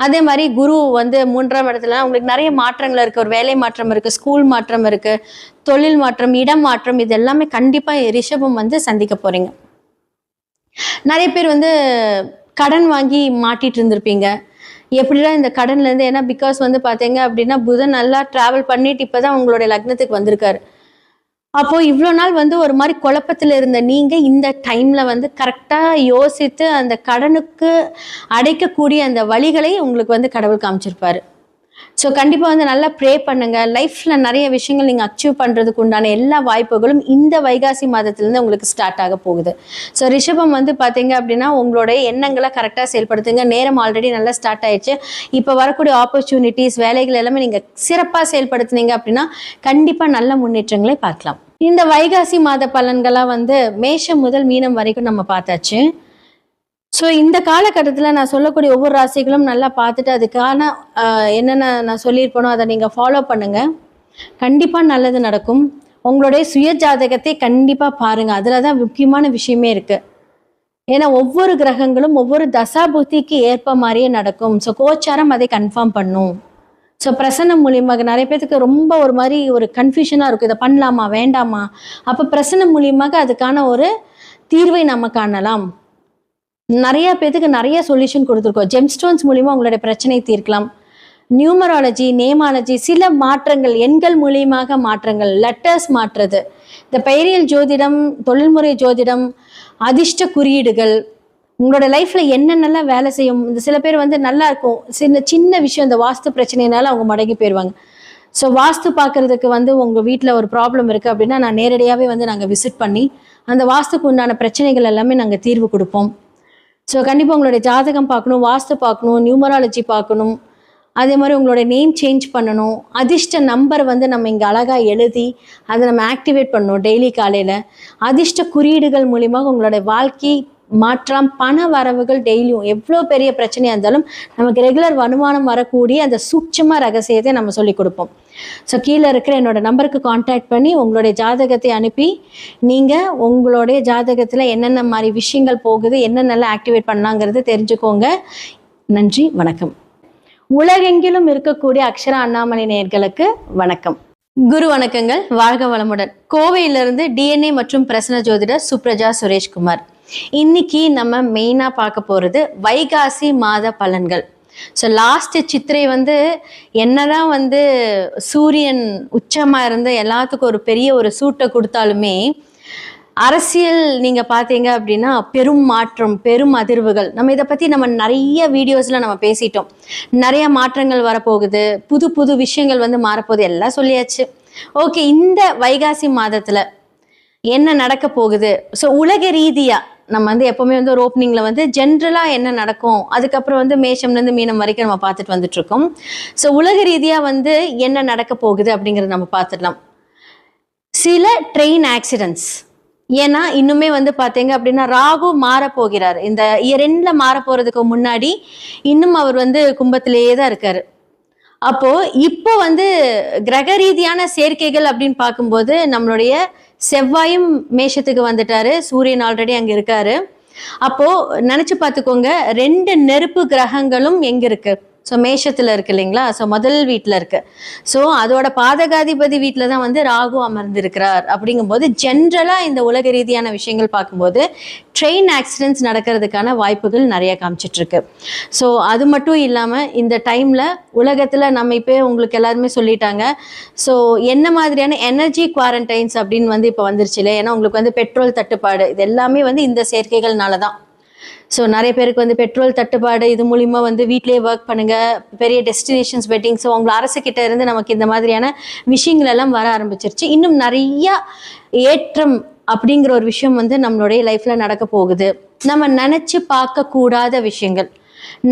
அதே மாதிரி குரு வந்து 3ஆம் இடத்துல உங்களுக்கு நிறைய மாற்றங்கள் இருக்குது. ஒரு வேலை மாற்றம் இருக்குது, ஸ்கூல் மாற்றம் இருக்குது, தொழில் மாற்றம், இடம் மாற்றம், இது எல்லாமே கண்டிப்பாக ரிஷபம் வந்து சந்திக்க போறீங்க. நிறைய பேர் வந்து கடன் வாங்கி மாட்டிட்டு இருந்திருப்பீங்க. எப்படிலாம் இந்த கடன்லேருந்து, ஏன்னா பிகாஸ் வந்து பார்த்தீங்க அப்படின்னா புதன் நல்லா ட்ராவல் பண்ணிட்டு இப்போ தான் உங்களுடைய லக்னத்துக்கு வந்திருக்காரு. அப்போ இவ்வளோ நாள் வந்து ஒரு மாதிரி குழப்பத்தில் இருந்த நீங்க இந்த டைம்ல வந்து கரெக்டாக யோசித்து அந்த கடனுக்கு அடைக்கக்கூடிய அந்த வழிகளை உங்களுக்கு வந்து கடவுள் காமிச்சிருப்பாரு. ஸோ கண்டிப்பாக வந்து நல்லா ப்ரே பண்ணுங்க. லைஃப்ல நிறைய விஷயங்கள் நீங்கள் அச்சீவ் பண்ணுறதுக்கு உண்டான எல்லா வாய்ப்புகளும் இந்த வைகாசி மாதத்துலேருந்து உங்களுக்கு ஸ்டார்ட் ஆக போகுது. ஸோ ரிஷபம் வந்து பார்த்தீங்க அப்படின்னா உங்களுடைய எண்ணங்களை கரெக்டாக செயல்படுத்துங்க. நேரம் ஆல்ரெடி நல்லா ஸ்டார்ட் ஆயிடுச்சு. இப்போ வரக்கூடிய ஆப்பர்ச்சுனிட்டிஸ் வேலைகள் எல்லாமே நீங்கள் சிறப்பாக செயல்படுத்துனீங்க அப்படின்னா கண்டிப்பாக நல்ல முன்னேற்றங்களை பார்க்கலாம். இந்த வைகாசி மாத பலன்களாக வந்து மேஷம் முதல் மீனம் வரைக்கும் நம்ம பார்த்தாச்சு. ஸோ இந்த காலகட்டத்தில் நான் சொல்லக்கூடிய ஒவ்வொரு ராசிகளும் நல்லா பார்த்துட்டு அதுக்கான என்னென்ன நான் சொல்லியிருப்பேனோ அதை நீங்கள் ஃபாலோ பண்ணுங்கள். கண்டிப்பாக நல்லது நடக்கும். உங்களுடைய சுய ஜாதகத்தை கண்டிப்பாக பாருங்கள். அதில் தான் முக்கியமான விஷயமே இருக்குது. ஏன்னா ஒவ்வொரு கிரகங்களும் ஒவ்வொரு தசாபுத்திக்கு ஏற்ப மாதிரியே நடக்கும். ஸோ கோச்சாரம் அதை கன்ஃபார்ம் பண்ணும். ஸோ பிரசன்னம் மூலியமாக நிறைய பேருக்கு ரொம்ப ஒரு மாதிரி ஒரு கன்ஃபியூஷனாக இருக்கும். இதை பண்ணலாமா வேண்டாமா? அப்போ பிரசன்னம் மூலியமாக அதுக்கான ஒரு தீர்வை நம்ம காணலாம். நிறைய பேருக்கு நிறைய சொல்யூஷன் கொடுத்துருக்கோம். ஜெம்ஸ்டோன்ஸ் மூலியமாக உங்களுடைய பிரச்சனை தீர்க்கலாம். நியூமராலஜி, நேமாலஜி, சில மாற்றங்கள் எண்கள் மூலியமாக மாற்றங்கள், லெட்டர்ஸ் மாற்றுறது, இந்த பெயரியல் ஜோதிடம், தொழில்முறை ஜோதிடம், அதிர்ஷ்ட குறியீடுகள், உங்களோட லைஃப்ல என்னென்னலாம் வேலை செய்யும். இந்த சில பேர் வந்து நல்லா இருக்கும், சின்ன விஷயம் இந்த வாஸ்து பிரச்சனைனால அவங்க மடங்கி போயிடுவாங்க. ஸோ வாஸ்து பார்க்கறதுக்கு வந்து உங்கள் வீட்டில் ஒரு ப்ராப்ளம் இருக்குது அப்படின்னா நான் நேரடியாகவே வந்து நாங்கள் விசிட் பண்ணி அந்த வாஸ்துக்கு உண்டான பிரச்சனைகள் எல்லாமே நாங்கள் தீர்வு கொடுப்போம். ஸோ கண்டிப்பாக உங்களுடைய ஜாதகம் பார்க்கணும், வாஸ்து பார்க்கணும், நியூமராலஜி பார்க்கணும். அதே மாதிரி உங்களோட நேம் சேஞ்ச் பண்ணணும். அதிர்ஷ்ட நம்பர் வந்து நம்ம இங்கே அழகாக எழுதி அதை நம்ம ஆக்டிவேட் பண்ணணும் டெய்லி காலையில். அதிர்ஷ்ட குறியீடுகள் மூலியமாக உங்களுடைய வாழ்க்கை மாற்றம், பண வரவுகள் டெய்லியும் எவ்வளோ பெரிய பிரச்சனையாக இருந்தாலும் நமக்கு ரெகுலர் வருமானம் வரக்கூடிய அந்த சூட்சம ரகசியத்தை நம்ம சொல்லிக் கொடுப்போம். ஸோ கீழே இருக்கிற என்னோட நம்பருக்கு கான்டாக்ட் பண்ணி உங்களுடைய ஜாதகத்தை அனுப்பி நீங்கள் உங்களுடைய ஜாதகத்தில் என்னென்ன மாதிரி விஷயங்கள் போகுது, என்னென்னலாம் ஆக்டிவேட் பண்ணலாங்கிறது தெரிஞ்சுக்கோங்க. நன்றி, வணக்கம். உலகெங்கிலும் இருக்கக்கூடிய அக்ஷரா அண்ணாமலை நேயர்களுக்கு வணக்கம். குரு வணக்கங்கள். வாழ்க வளமுடன். கோவையிலிருந்து டிஎன்ஏ மற்றும் பிரசன்ன ஜோதிடர் சுப்ரஜா சுரேஷ்குமார். இன்னைக்கு நம்ம மெயினாக பார்க்க போகிறது வைகாசி மாத பலன்கள். ஸோ லாஸ்ட் சித்திரை வந்து என்னதான் வந்து சூரியன் உச்சமாக இருந்து எல்லாத்துக்கும் ஒரு பெரிய ஒரு சூட்டை கொடுத்தாலுமே அரசியல் நீங்கள் பார்த்தீங்க அப்படின்னா பெரும் மாற்றம், பெரும் அதிர்வுகள். நம்ம இதை பற்றி நம்ம நிறைய வீடியோஸில் நம்ம பேசிட்டோம். நிறைய மாற்றங்கள் வரப்போகுது, புது புது விஷயங்கள் வந்து மாறப்போகுது, எல்லாம் சொல்லியாச்சு. ஓகே, இந்த வைகாசி மாதத்தில் என்ன நடக்க போகுது? ஸோ உலக ரீதியாக நம்ம வந்து எப்போவுமே வந்து ஒரு ஓப்பனிங்கில் வந்து ஜென்ரலாக என்ன நடக்கும், அதுக்கப்புறம் வந்து மேஷம்லேருந்து மீனம் வரைக்கும் நம்ம பார்த்துட்டு வந்துட்டுருக்கோம். ஸோ உலக ரீதியாக வந்து என்ன நடக்க போகுது அப்படிங்கிறத நம்ம பார்த்துடலாம். சில ட்ரெயின் ஆக்சிடென்ட்ஸ், ஏன்னா இன்னுமே வந்து பார்த்தீங்க அப்படின்னா ராகு மாறப்போகிறார். இந்த இயர் எண்டில் மாற போகிறதுக்கு முன்னாடி இன்னும் அவர் வந்து கும்பத்திலேயே தான் இருக்கார். அப்போது இப்போ வந்து கிரக ரீதியான சேர்க்கைகள் அப்படின்னு பார்க்கும்போது நம்மளுடைய செவ்வாயும் மேஷத்துக்கு வந்துட்டாரு, சூரியன் ஆல்ரெடி அங்கே இருக்காரு. அப்போது நினச்சி பார்த்துக்கோங்க, 2 நெருப்பு கிரகங்களும் எங்கே இருக்கு? ஸோ மேஷத்தில் இருக்கு இல்லைங்களா? ஸோ முதல் வீட்டில் இருக்கு. ஸோ அதோட பாதகாதிபதி வீட்டில் தான் வந்து ராகு அமர்ந்திருக்கிறார். அப்படிங்கும்போது ஜென்ரலாக இந்த உலக ரீதியான விஷயங்கள் பார்க்கும்போது ட்ரெயின் ஆக்சிடென்ட்ஸ் நடக்கிறதுக்கான வாய்ப்புகள் நிறைய காமிச்சிட்ருக்கு. ஸோ அது மட்டும் இல்லாமல் இந்த டைமில் உலகத்தில் நம்ம இப்போ உங்களுக்கு எல்லாருமே சொல்லிட்டாங்க. ஸோ என்ன மாதிரியான எனர்ஜி குவாரண்டைன்ஸ் அப்படின்னு வந்து இப்போ வந்துருச்சு இல்லை? ஏன்னா உங்களுக்கு வந்து பெட்ரோல் தட்டுப்பாடு, இது எல்லாமே வந்து இந்த சேர்க்கைகள்னால தான். ஸோ நிறைய பேருக்கு வந்து பெட்ரோல் தட்டுப்பாடு, இது மூலிமா வந்து வீட்டிலேயே ஒர்க் பண்ணுங்கள், பெரிய டெஸ்டினேஷன்ஸ் வெட்டிங். ஸோ உங்களை அரசுக்கிட்ட இருந்து நமக்கு இந்த மாதிரியான விஷயங்கள் எல்லாம் வர ஆரம்பிச்சிருச்சு. இன்னும் நிறையா ஏற்றம் அப்படிங்கிற ஒரு விஷயம் வந்து நம்மளுடைய லைஃப்பில் நடக்க போகுது. நம்ம நினச்சி பார்க்கக்கூடாத விஷயங்கள்,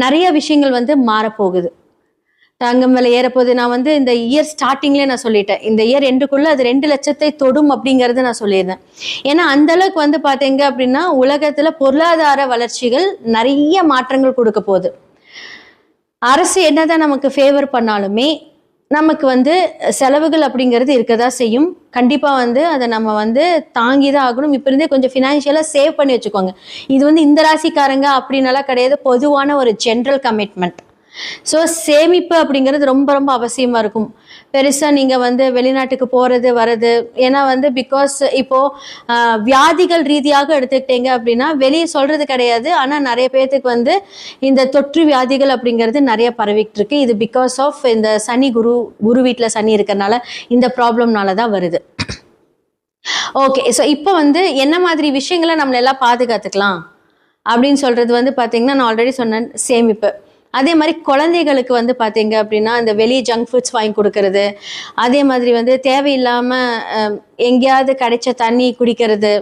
நிறைய விஷயங்கள் வந்து மாறப்போகுது. தங்கம் விலை ஏறப்போகுது. நான் வந்து இந்த இயர் ஸ்டார்டிங்லேயே நான் சொல்லிட்டேன், இந்த இயர் எண்டுக்குள்ளே அது 2 லட்சத்தை தொடும் அப்படிங்கிறது நான் சொல்லியிருந்தேன். ஏன்னா அந்தளவுக்கு வந்து பார்த்தீங்க அப்படின்னா உலகத்தில் பொருளாதார வளர்ச்சிகள் நிறைய மாற்றங்கள் கொடுக்க போகுது. அரசு என்னதான் நமக்கு ஃபேவர் பண்ணாலுமே நமக்கு வந்து செலவுகள் அப்படிங்கிறது இருக்கதான் செய்யும். கண்டிப்பாக வந்து அதை நம்ம வந்து தாங்கி தான் ஆகணும். இப்போ இருந்தே கொஞ்சம் ஃபினான்ஷியலாக சேவ் பண்ணி வச்சுக்கோங்க. இது வந்து இந்த ராசிக்காரங்க அப்படின்னாலாம் கிடையாது, பொதுவான ஒரு ஜென்ரல் கமிட்மெண்ட். ஸோ சேமிப்பு அப்படிங்கிறது ரொம்ப ரொம்ப அவசியமாக இருக்கும். பெருசாக நீங்கள் வந்து வெளிநாட்டுக்கு போகிறது வர்றது, ஏன்னா வந்து பிகாஸ் இப்போது வியாதிகள் ரீதியாக எடுத்துக்கிட்டீங்க அப்படின்னா வெளியே சொல்கிறது கிடையாது, ஆனால் நிறைய பேர்த்துக்கு வந்து இந்த தொற்று வியாதிகள் அப்படிங்கிறது நிறைய பரவிக்கிட்டு இருக்கு. இது பிகாஸ் ஆஃப் இந்த சனி குரு வீட்டில் சனி இருக்கிறனால இந்த ப்ராப்ளம்னால தான் வருது. ஓகே, ஸோ இப்போ வந்து என்ன மாதிரி விஷயங்களை நம்மள எல்லாம் பாதுகாத்துக்கலாம் அப்படின்னு சொல்றது வந்து பார்த்தீங்கன்னா, நான் ஆல்ரெடி சொன்னேன் சேமிப்பு. அதே மாதிரி குழந்தைகளுக்கு வந்து பார்த்தீங்க அப்படின்னா இந்த வெளியே ஜங்க் ஃபுட்ஸ் வாங்கி கொடுக்கறது, அதே மாதிரி வந்து தேவையில்லாமல் எங்கேயாவது கிடைச்ச தண்ணி குடிக்கிறது,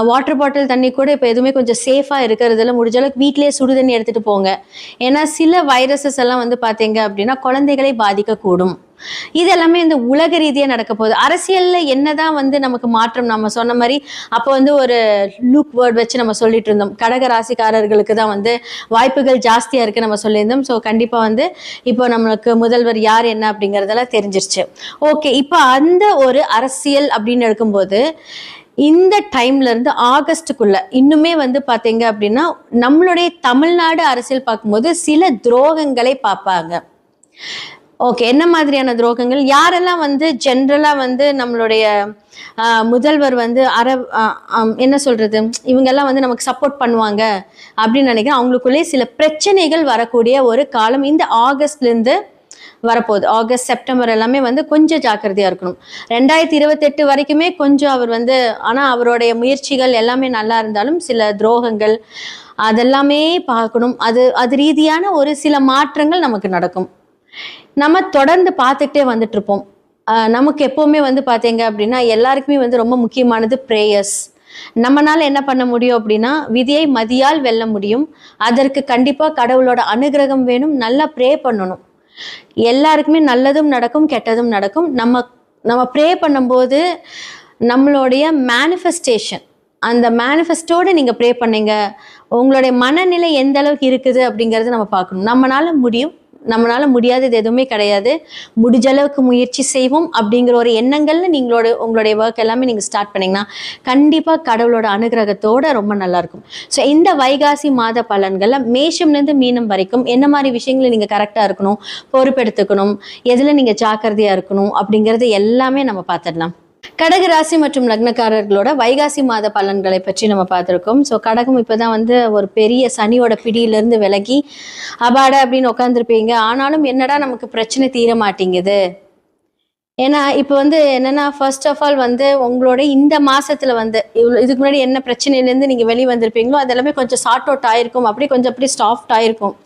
வாட்டர் பாட்டில் தண்ணி கூட இப்போ எதுவுமே கொஞ்சம் சேஃபாக இருக்கிறதுல முடிஞ்ச அளவுக்கு வீட்டிலேயே சுடு தண்ணி எடுத்துகிட்டு போங்க. ஏன்னா சில வைரஸஸ் எல்லாம் வந்து பார்த்தீங்க அப்படின்னா குழந்தைகளை பாதிக்கக்கூடும். இது எல்லாமே இந்த உலக ரீதியாக நடக்க போகுது. அரசியலில் என்னதான் வந்து நமக்கு மாற்றம் நம்ம சொன்ன மாதிரி அப்போ வந்து ஒரு லூக் வேர்ட் வச்சு நம்ம சொல்லிட்டு இருந்தோம். கடக ராசிக்காரர்களுக்கு தான் வந்து வாய்ப்புகள் ஜாஸ்தியாக இருக்குது நம்ம சொல்லியிருந்தோம். ஸோ கண்டிப்பாக வந்து இப்போ நம்மளுக்கு முதல்வர் யார் என்ன அப்படிங்கிறதெல்லாம் தெரிஞ்சிருச்சு. ஓகே, இப்போ அந்த ஒரு அரசியல் அப்படின்னு எடுக்கும்போது இந்த டைம்ல இருந்து ஆகஸ்டுக்குள்ள இன்னுமே வந்து பாத்தீங்க அப்படின்னா நம்மளுடைய தமிழ்நாடு அரசியல் பார்க்கும்போது சில துரோகங்களை பார்ப்பாங்க. ஓகே, என்ன மாதிரியான துரோகங்கள்? யாரெல்லாம் வந்து ஜென்ரலா வந்து நம்மளுடைய முதல்வர் வந்து என்ன சொல்றது, இவங்கெல்லாம் வந்து நமக்கு சப்போர்ட் பண்ணுவாங்க அப்படின்னு நினைக்கிறேன். அவங்களுக்குள்ளே சில பிரச்சனைகள் வரக்கூடிய ஒரு காலம் இந்த ஆகஸ்ட்ல இருந்து வரப்போகுது. ஆகஸ்ட் செப்டம்பர் எல்லாமே வந்து கொஞ்சம் ஜாக்கிரதையா இருக்கணும். 2028 வரைக்குமே கொஞ்சம் அவர் வந்து, ஆனா அவருடைய முயற்சிகள் எல்லாமே நல்லா இருந்தாலும் சில துரோகங்கள் அதெல்லாமே பார்க்கணும். அது ரீதியான ஒரு சில மாற்றங்கள் நமக்கு நடக்கும். நம்ம தொடர்ந்து பார்த்துக்கிட்டே வந்துட்டு இருப்போம். நமக்கு எப்பவுமே வந்து பார்த்தீங்க அப்படின்னா எல்லாருக்குமே வந்து ரொம்ப முக்கியமானது ப்ரேயர்ஸ். நம்மளால என்ன பண்ண முடியும் அப்படின்னா விதியை மதியால் வெல்ல முடியும். அதற்கு கண்டிப்பா கடவுளோட அனுகிரகம் வேணும். நல்லா ப்ரே பண்ணணும். எல்லாருக்குமே நல்லதும் நடக்கும், கெட்டதும் நடக்கும். நம்ம ப்ரே பண்ணும்போது நம்மளுடைய மேனிஃபெஸ்டேஷன், அந்த மேனிஃபெஸ்டோட நீங்க ப்ரே பண்ணீங்க, உங்களுடைய மனநிலை எந்த அளவுக்கு இருக்குது அப்படிங்கறத நம்ம பார்க்கணும். நம்மளால முடியும், நம்மளால முடியாதது எதுவுமே கிடையாது, முடிஞ்ச அளவுக்கு முயற்சி செய்வோம் அப்படிங்கிற ஒரு எண்ணங்கள்ல உங்களுடைய ஒர்க் எல்லாமே நீங்க ஸ்டார்ட் பண்ணீங்கன்னா கண்டிப்பா கடவுளோட அனுகிரகத்தோட ரொம்ப நல்லா இருக்கும். ஸோ இந்த வைகாசி மாத பலன்கள்ல மேஷம்லேருந்து மீனம் வரைக்கும் என்ன மாதிரி விஷயங்களை நீங்க கரெக்டா இருக்கணும், பொறுப்பெடுத்துக்கணும், எதுல நீங்க ஜாக்கிரதையா இருக்கணும் அப்படிங்கறது எல்லாமே நம்ம பார்த்துடலாம். கடகராசி மற்றும் லக்னக்காரர்களோட வைகாசி மாத பலன்களை பற்றி நம்ம பார்த்துருக்கோம். ஸோ கடகம் இப்போதான் வந்து ஒரு பெரிய சனியோட பிடியிலிருந்து விலகி அபாட அப்படின்னு உட்காந்துருப்பீங்க. ஆனாலும் என்னடா நமக்கு பிரச்சனை தீர மாட்டேங்குது. ஏன்னா இப்போ வந்து என்னன்னா ஃபர்ஸ்ட் ஆஃப் ஆல் வந்து உங்களோட இந்த மாசத்துல வந்து இதுக்கு முன்னாடி என்ன பிரச்சனையிலேருந்து நீங்க வெளியே வந்திருப்பீங்களோ அதெல்லாமே கொஞ்சம் சார்ட் அவுட் ஆயிருக்கும், அப்படி சாஃப்ட் ஆயிருக்கும்.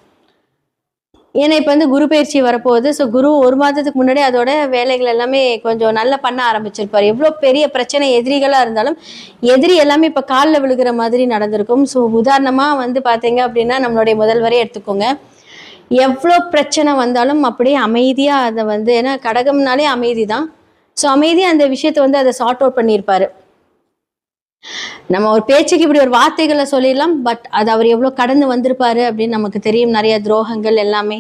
ஏன்னா இப்போ வந்து குரு பயிற்சி வரப்போகுது. ஸோ குரு ஒரு மாதத்துக்கு முன்னாடி அதோட வேலைகள் எல்லாமே கொஞ்சம் நல்லா பண்ண ஆரம்பிச்சிருப்பாரு. எவ்வளோ பெரிய பிரச்சனை எதிரிகளாக இருந்தாலும் எதிரி எல்லாமே இப்போ காலில் விழுகிற மாதிரி நடந்திருக்கும். ஸோ உதாரணமாக வந்து பார்த்தீங்க அப்படின்னா நம்மளுடைய முதல்வரே எடுத்துக்கோங்க. எவ்வளோ பிரச்சனை வந்தாலும் அப்படியே அமைதியாக அதை வந்து, ஏன்னா கடகம்னாலே அமைதி தான். ஸோ அமைதியாக அந்த விஷயத்தை வந்து அதை சார்ட் அவுட் பண்ணியிருப்பாரு. நம்ம ஒரு பேச்சுக்கு இப்படி ஒரு வார்த்தைகளை சொல்லிடலாம், பட் அது அவர் எவ்வளோ கடந்து வந்திருப்பாரு அப்படின்னு நமக்கு தெரியும். நிறைய துரோகங்கள் எல்லாமே.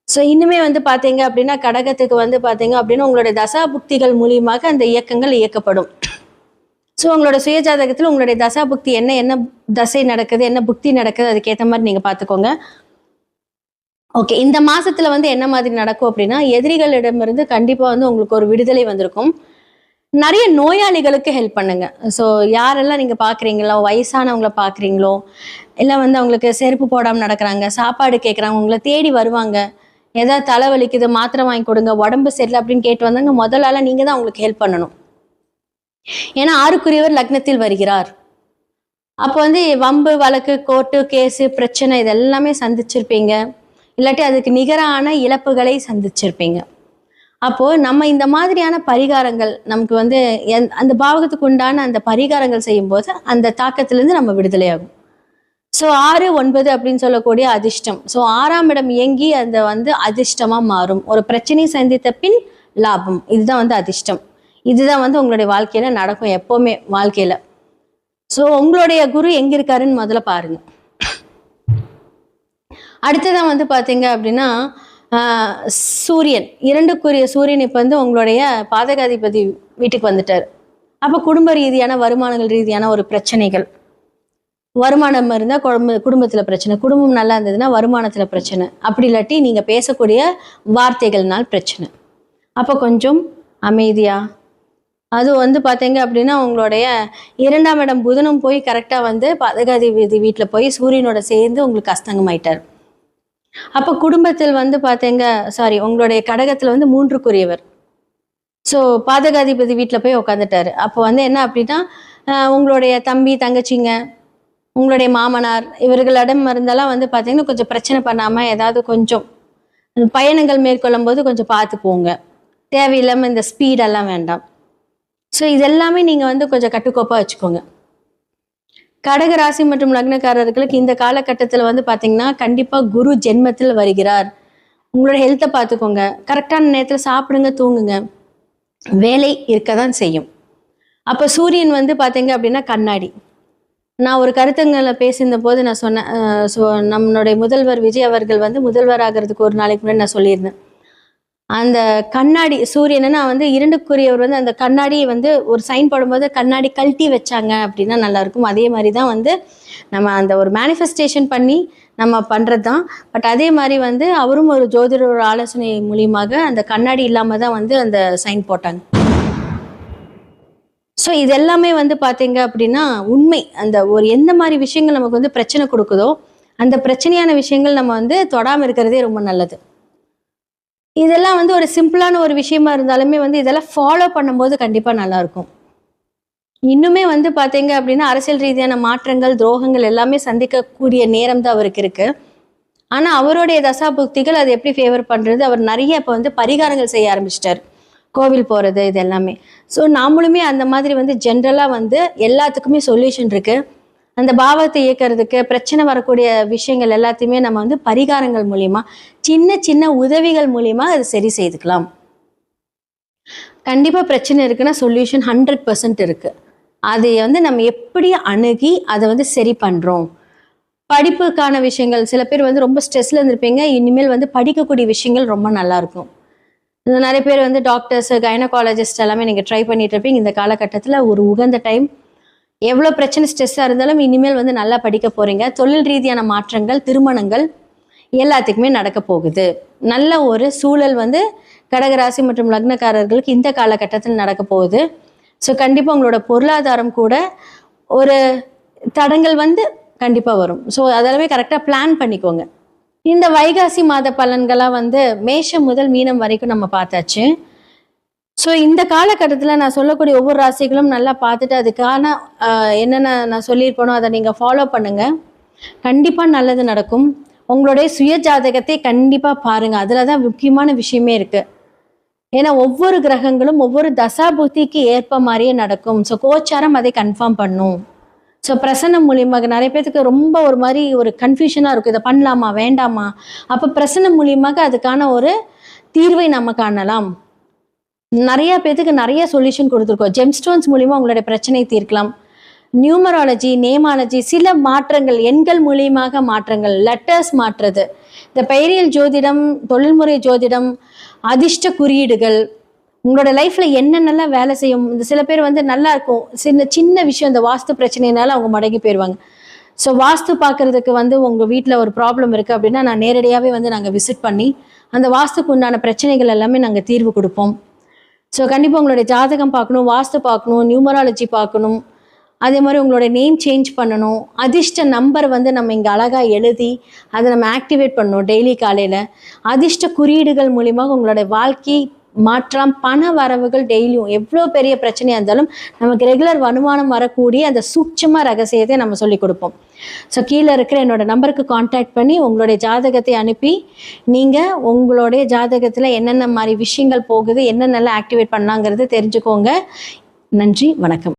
ஸோ இன்னுமே வந்து பார்த்தீங்க அப்படின்னா கடகத்துக்கு வந்து பார்த்தீங்க அப்படின்னா உங்களுடைய தசா புக்திகள் மூலியமாக அந்த இயக்கங்கள் இயக்கப்படும். ஸோ உங்களோட சுயஜாதகத்தில் உங்களுடைய தசா புக்தி என்ன தசை நடக்குது, என்ன புக்தி நடக்குது, அதுக்கேற்ற மாதிரி நீங்கள் பார்த்துக்கோங்க. ஓகே, இந்த மாசத்துல வந்து என்ன மாதிரி நடக்கும் அப்படின்னா எதிரிகளிடமிருந்து கண்டிப்பாக வந்து உங்களுக்கு ஒரு விடுதலை வந்திருக்கும். நிறைய நோயாளிகளுக்கு ஹெல்ப் பண்ணுங்க. ஸோ யாரெல்லாம் நீங்கள் பார்க்குறீங்களோ, வயசானவங்கள பார்க்குறீங்களோ, இல்லை வந்து அவங்களுக்கு செருப்பு போடாமல் நடக்கிறாங்க, சாப்பாடு கேட்குறாங்க, உங்களை தேடி வருவாங்க, ஏதாவது தலைவலிக்குது மாத்திரை வாங்கி கொடுங்க, உடம்பு சரியில்லை அப்படின்னு கேட்டு வந்தாங்க, முதலால நீங்கள் தான் அவங்களுக்கு ஹெல்ப் பண்ணணும். ஏன்னா 6க்குரியவர் லக்னத்தில் வருகிறார். அப்போ வந்து வம்பு வழக்கு, கோர்ட்டு கேஸு, பிரச்சனை இதெல்லாமே சந்திச்சிருப்பீங்க. இல்லாட்டி அதுக்கு நிகரான இழப்புகளை சந்திச்சிருப்பீங்க. அப்போ நம்ம இந்த மாதிரியான பரிகாரங்கள் நமக்கு வந்து அந்த பாவகத்துக்கு உண்டான அந்த பரிகாரங்கள் செய்யும் போது அந்த தாக்கத்திலிருந்து நம்ம விடுதலையாகும். ஸோ 6, 9 அப்படின்னு சொல்லக்கூடிய அதிர்ஷ்டம். ஸோ 6ஆம் இடம் இயங்கி அந்த வந்து அதிர்ஷ்டமா மாறும். ஒரு பிரச்சனையை சந்தித்த பின் லாபம், இதுதான் வந்து அதிர்ஷ்டம். இதுதான் வந்து உங்களுடைய வாழ்க்கையில நடக்கும் எப்பவுமே வாழ்க்கையில. ஸோ உங்களுடைய குரு எங்க இருக்காருன்னு முதல்ல பாருங்க. அடுத்ததான் வந்து பாத்தீங்க அப்படின்னா சூரியன், 2க்குரிய சூரியன் இப்போ வந்து உங்களுடைய பாதகாதிபதி வீட்டுக்கு வந்துட்டார். அப்போ குடும்ப ரீதியான வருமானங்கள் ரீதியான ஒரு பிரச்சனைகள், வருமானம் இருந்தால் குடும்பத்தில் பிரச்சனை, குடும்பம் நல்லா இருந்ததுன்னா வருமானத்தில் பிரச்சனை, அப்படி இல்லாட்டி நீங்கள் பேசக்கூடிய வார்த்தைகள்னால் பிரச்சனை. அப்போ கொஞ்சம் அமைதியா, அது வந்து பார்த்தீங்க அப்படின்னா உங்களுடைய 2ஆம் இடம் புதனும் போய் கரெக்டாக வந்து பாதகாதிபதி வீட்டில் போய் சூரியனோட சேர்ந்து உங்களுக்கு அஸ்தங்கமாயிட்டார். அப்போ குடும்பத்தில் வந்து பார்த்தீங்க, உங்களுடைய கடகத்தில் வந்து 3க்குரியவர். ஸோ பாதகாதிபதி வீட்டில் போய் உட்காந்துட்டாரு. அப்போ வந்து என்ன அப்படின்னா, உங்களுடைய தம்பி தங்கச்சிங்க, உங்களுடைய மாமனார் இவர்களிடம் இருந்தாலும் வந்து பார்த்தீங்கன்னா கொஞ்சம் பிரச்சனை பண்ணாமல் ஏதாவது கொஞ்சம் பயணங்கள் மேற்கொள்ளும் போது கொஞ்சம் பார்த்து போங்க. தேவையில்லாமல் இந்த ஸ்பீடெல்லாம் வேண்டாம். ஸோ இதெல்லாமே நீங்கள் வந்து கொஞ்சம் கட்டுக்கோப்பாக வச்சுக்கோங்க. கடக ராசி மற்றும் லக்னக்காரர்களுக்கு இந்த காலகட்டத்தில் வந்து பார்த்தீங்கன்னா கண்டிப்பாக குரு ஜென்மத்தில் வருகிறார். உங்களோட ஹெல்த்தை பார்த்துக்கோங்க. கரெக்டான நேரத்தில் சாப்பிடுங்க, தூங்குங்க. வேலை இருக்க தான் செய்யும். அப்போ சூரியன் வந்து பார்த்தீங்க அப்படின்னா கண்ணாடி. நான் ஒரு கருத்தங்களை பேசியிருந்த போது நான் சொன்னேன், ஸோ நம்மளுடைய முதல்வர் விஜய் அவர்கள் வந்து முதல்வர் ஆகிறதுக்கு ஒரு நாளைக்கு முன்னாடி நான் சொல்லியிருந்தேன். அந்த கண்ணாடி சூரியனை வந்து இரண்டுக்குரியவர் வந்து அந்த கண்ணாடி வந்து ஒரு சைன் போடும்போது கண்ணாடி கழட்டி வச்சாங்க அப்படின்னா நல்லா இருக்கும். அதே மாதிரி தான் வந்து நம்ம அந்த ஒரு மேனிஃபெஸ்டேஷன் பண்ணி நம்ம பண்ணுறது தான். பட் அதே மாதிரி வந்து அவரும் ஒரு ஜோதிடர் ஆலோசனை மூலியமாக அந்த கண்ணாடி இல்லாமல் தான் வந்து அந்த சைன் போட்டாங்க. ஸோ இது எல்லாமே வந்து பார்த்தீங்க அப்படின்னா உண்மை. அந்த ஒரு எந்த மாதிரி விஷயங்கள் நமக்கு வந்து பிரச்சனை கொடுக்குதோ அந்த பிரச்சனையான விஷயங்கள் நம்ம வந்து தொடாமல் இருக்கிறதே ரொம்ப நல்லது. இதெல்லாம் வந்து ஒரு சிம்பிளான ஒரு விஷயமா இருந்தாலுமே வந்து இதெல்லாம் ஃபாலோ பண்ணும்போது கண்டிப்பாக நல்லா இருக்கும். இன்னுமே வந்து பார்த்தீங்க அப்படின்னா அரசியல் ரீதியான மாற்றங்கள், துரோகங்கள் எல்லாமே சந்திக்கக்கூடிய நேரம் தான் அவருக்கு இருக்கு. ஆனால் அவருடைய தசா புக்திகள் அது எப்படி ஃபேவர் பண்ணுறது, அவர் நிறைய இப்போ வந்து பரிகாரங்கள் செய்ய ஆரம்பிச்சிட்டார். கோவில் போகிறது இது எல்லாமே. ஸோ நாமளுமே அந்த மாதிரி வந்து ஜென்ரலாக வந்து எல்லாத்துக்குமே சொல்யூஷன் இருக்குது. அந்த பாவத்தை இயக்கிறதுக்கு பிரச்சனை வரக்கூடிய விஷயங்கள் எல்லாத்தையுமே நம்ம வந்து பரிகாரங்கள் மூலியமா சின்ன சின்ன உதவிகள் மூலியமா அது சரி செய்துக்கலாம். கண்டிப்பாக பிரச்சனை இருக்குன்னா சொல்யூஷன் 100% இருக்கு. அதை வந்து நம்ம எப்படி அணுகி அதை வந்து சரி பண்ணுறோம். படிப்புக்கான விஷயங்கள், சில பேர் வந்து ரொம்ப ஸ்ட்ரெஸ்ல இருந்திருப்பீங்க, இனிமேல் வந்து படிக்கக்கூடிய விஷயங்கள் ரொம்ப நல்லா இருக்கும். நிறைய பேர் வந்து டாக்டர்ஸ், கைனகாலஜிஸ்ட் எல்லாமே நீங்கள் ட்ரை பண்ணிட்டு இருப்பீங்க. இந்த காலகட்டத்தில் ஒரு உகந்த டைம். எவ்வளோ பிரச்சனை ஸ்ட்ரெஸ்ஸாக இருந்தாலும் இனிமேல் வந்து நல்லா படிக்க போகிறீங்க. தொழில் ரீதியான மாற்றங்கள், திருமணங்கள் எல்லாத்துக்குமே நடக்க போகுது. நல்ல ஒரு சூழல் வந்து கடகராசி மற்றும் லக்னக்காரர்களுக்கு இந்த காலகட்டத்தில் நடக்க போகுது. ஸோ கண்டிப்பாக உங்களோட பொருளாதாரம் கூட ஒரு தடங்கள் வந்து கண்டிப்பாக வரும். ஸோ அதெல்லாமே கரெக்டாக பிளான் பண்ணிக்கோங்க. இந்த வைகாசி மாத பலன்களாக வந்து மேஷம் முதல் மீனம் வரைக்கும் நம்ம பார்த்தாச்சு. ஸோ இந்த காலகட்டத்தில் நான் சொல்லக்கூடிய ஒவ்வொரு ராசிகளும் நல்லா பார்த்துட்டு அதுக்கான என்னென்ன நான் சொல்லியிருப்பேனோ அதை நீங்கள் ஃபாலோ பண்ணுங்கள். கண்டிப்பாக நல்லது நடக்கும். உங்களுடைய சுய ஜாதகத்தை கண்டிப்பாக பாருங்கள். அதில் தான் முக்கியமான விஷயமே இருக்குது. ஏன்னா ஒவ்வொரு கிரகங்களும் ஒவ்வொரு தசாபுத்திக்கு ஏற்ப மாதிரியே நடக்கும். ஸோ கோச்சாரம் அதை கன்ஃபார்ம் பண்ணும். ஸோ பிரசன்னம் மூலியமாக நிறைய பேருக்கு ரொம்ப ஒரு மாதிரி ஒரு கன்ஃபியூஷனாக இருக்கும், இதை பண்ணலாமா வேண்டாமா. அப்போ பிரசன்னம் மூலியமாக அதுக்கான ஒரு தீர்வை நம்ம காணலாம். நிறைய பேருக்கு நிறைய சொல்யூஷன் கொடுத்துருக்கோம். ஜெம்ஸ்டோன்ஸ் மூலியமாக உங்களுடைய பிரச்சனை தீர்க்கலாம். நியூமராலஜி, நேமாலஜி, சில மாற்றங்கள், எண்கள் மூலியமாக மாற்றங்கள், லெட்டர்ஸ் மாற்றுறது, இந்த பெயரியல் ஜோதிடம், தொழில்முறை ஜோதிடம், அதிர்ஷ்ட குறியீடுகள், உங்களோட லைஃப்பில் என்னென்னலாம் வேலை செய்யும். இந்த சில பேர் வந்து நல்லா இருக்கும், சின்ன விஷயம் இந்த வாஸ்து பிரச்சனைனால அவங்க மடங்கி போயிடுவாங்க. ஸோ வாஸ்து பார்க்குறதுக்கு வந்து உங்கள் வீட்டில் ஒரு ப்ராப்ளம் இருக்குது அப்படின்னா நான் நேரடியாகவே வந்து நாங்கள் விசிட் பண்ணி அந்த வாஸ்துக்கு உண்டான பிரச்சனைகள் எல்லாமே நாங்கள் தீர்வு கொடுப்போம். ஸோ கண்டிப்பாக உங்களுடைய ஜாதகம் பார்க்கணும், வாஸ்து பார்க்கணும், நியூமராலஜி பார்க்கணும். அதே மாதிரி உங்களோட நேம் சேஞ்ச் பண்ணணும். அதிர்ஷ்ட நம்பர் வந்து நம்ம இங்கே அழகாக எழுதி அதை நம்ம ஆக்டிவேட் பண்ணணும் டெய்லி காலையில். அதிர்ஷ்ட குறியீடுகள் மூலியமாக உங்களோட வாழ்க்கை மாற்றம், பண வரவுகள் டெய்லியும் எவ்வளோ பெரிய பிரச்சனையாக இருந்தாலும் நமக்கு ரெகுலர் வருமானம் வரக்கூடிய அந்த சூட்சம ரகசியத்தை நம்ம சொல்லி கொடுப்போம். ஸோ கீழே இருக்கிற என்னோட நம்பருக்கு காண்டாக்ட் பண்ணி உங்களுடைய ஜாதகத்தை அனுப்பி நீங்கள் உங்களுடைய ஜாதகத்தில் என்னென்ன மாதிரி விஷயங்கள் போகுது, என்னென்னலாம் ஆக்டிவேட் பண்ணலாங்கிறது தெரிஞ்சுக்கோங்க. நன்றி, வணக்கம்.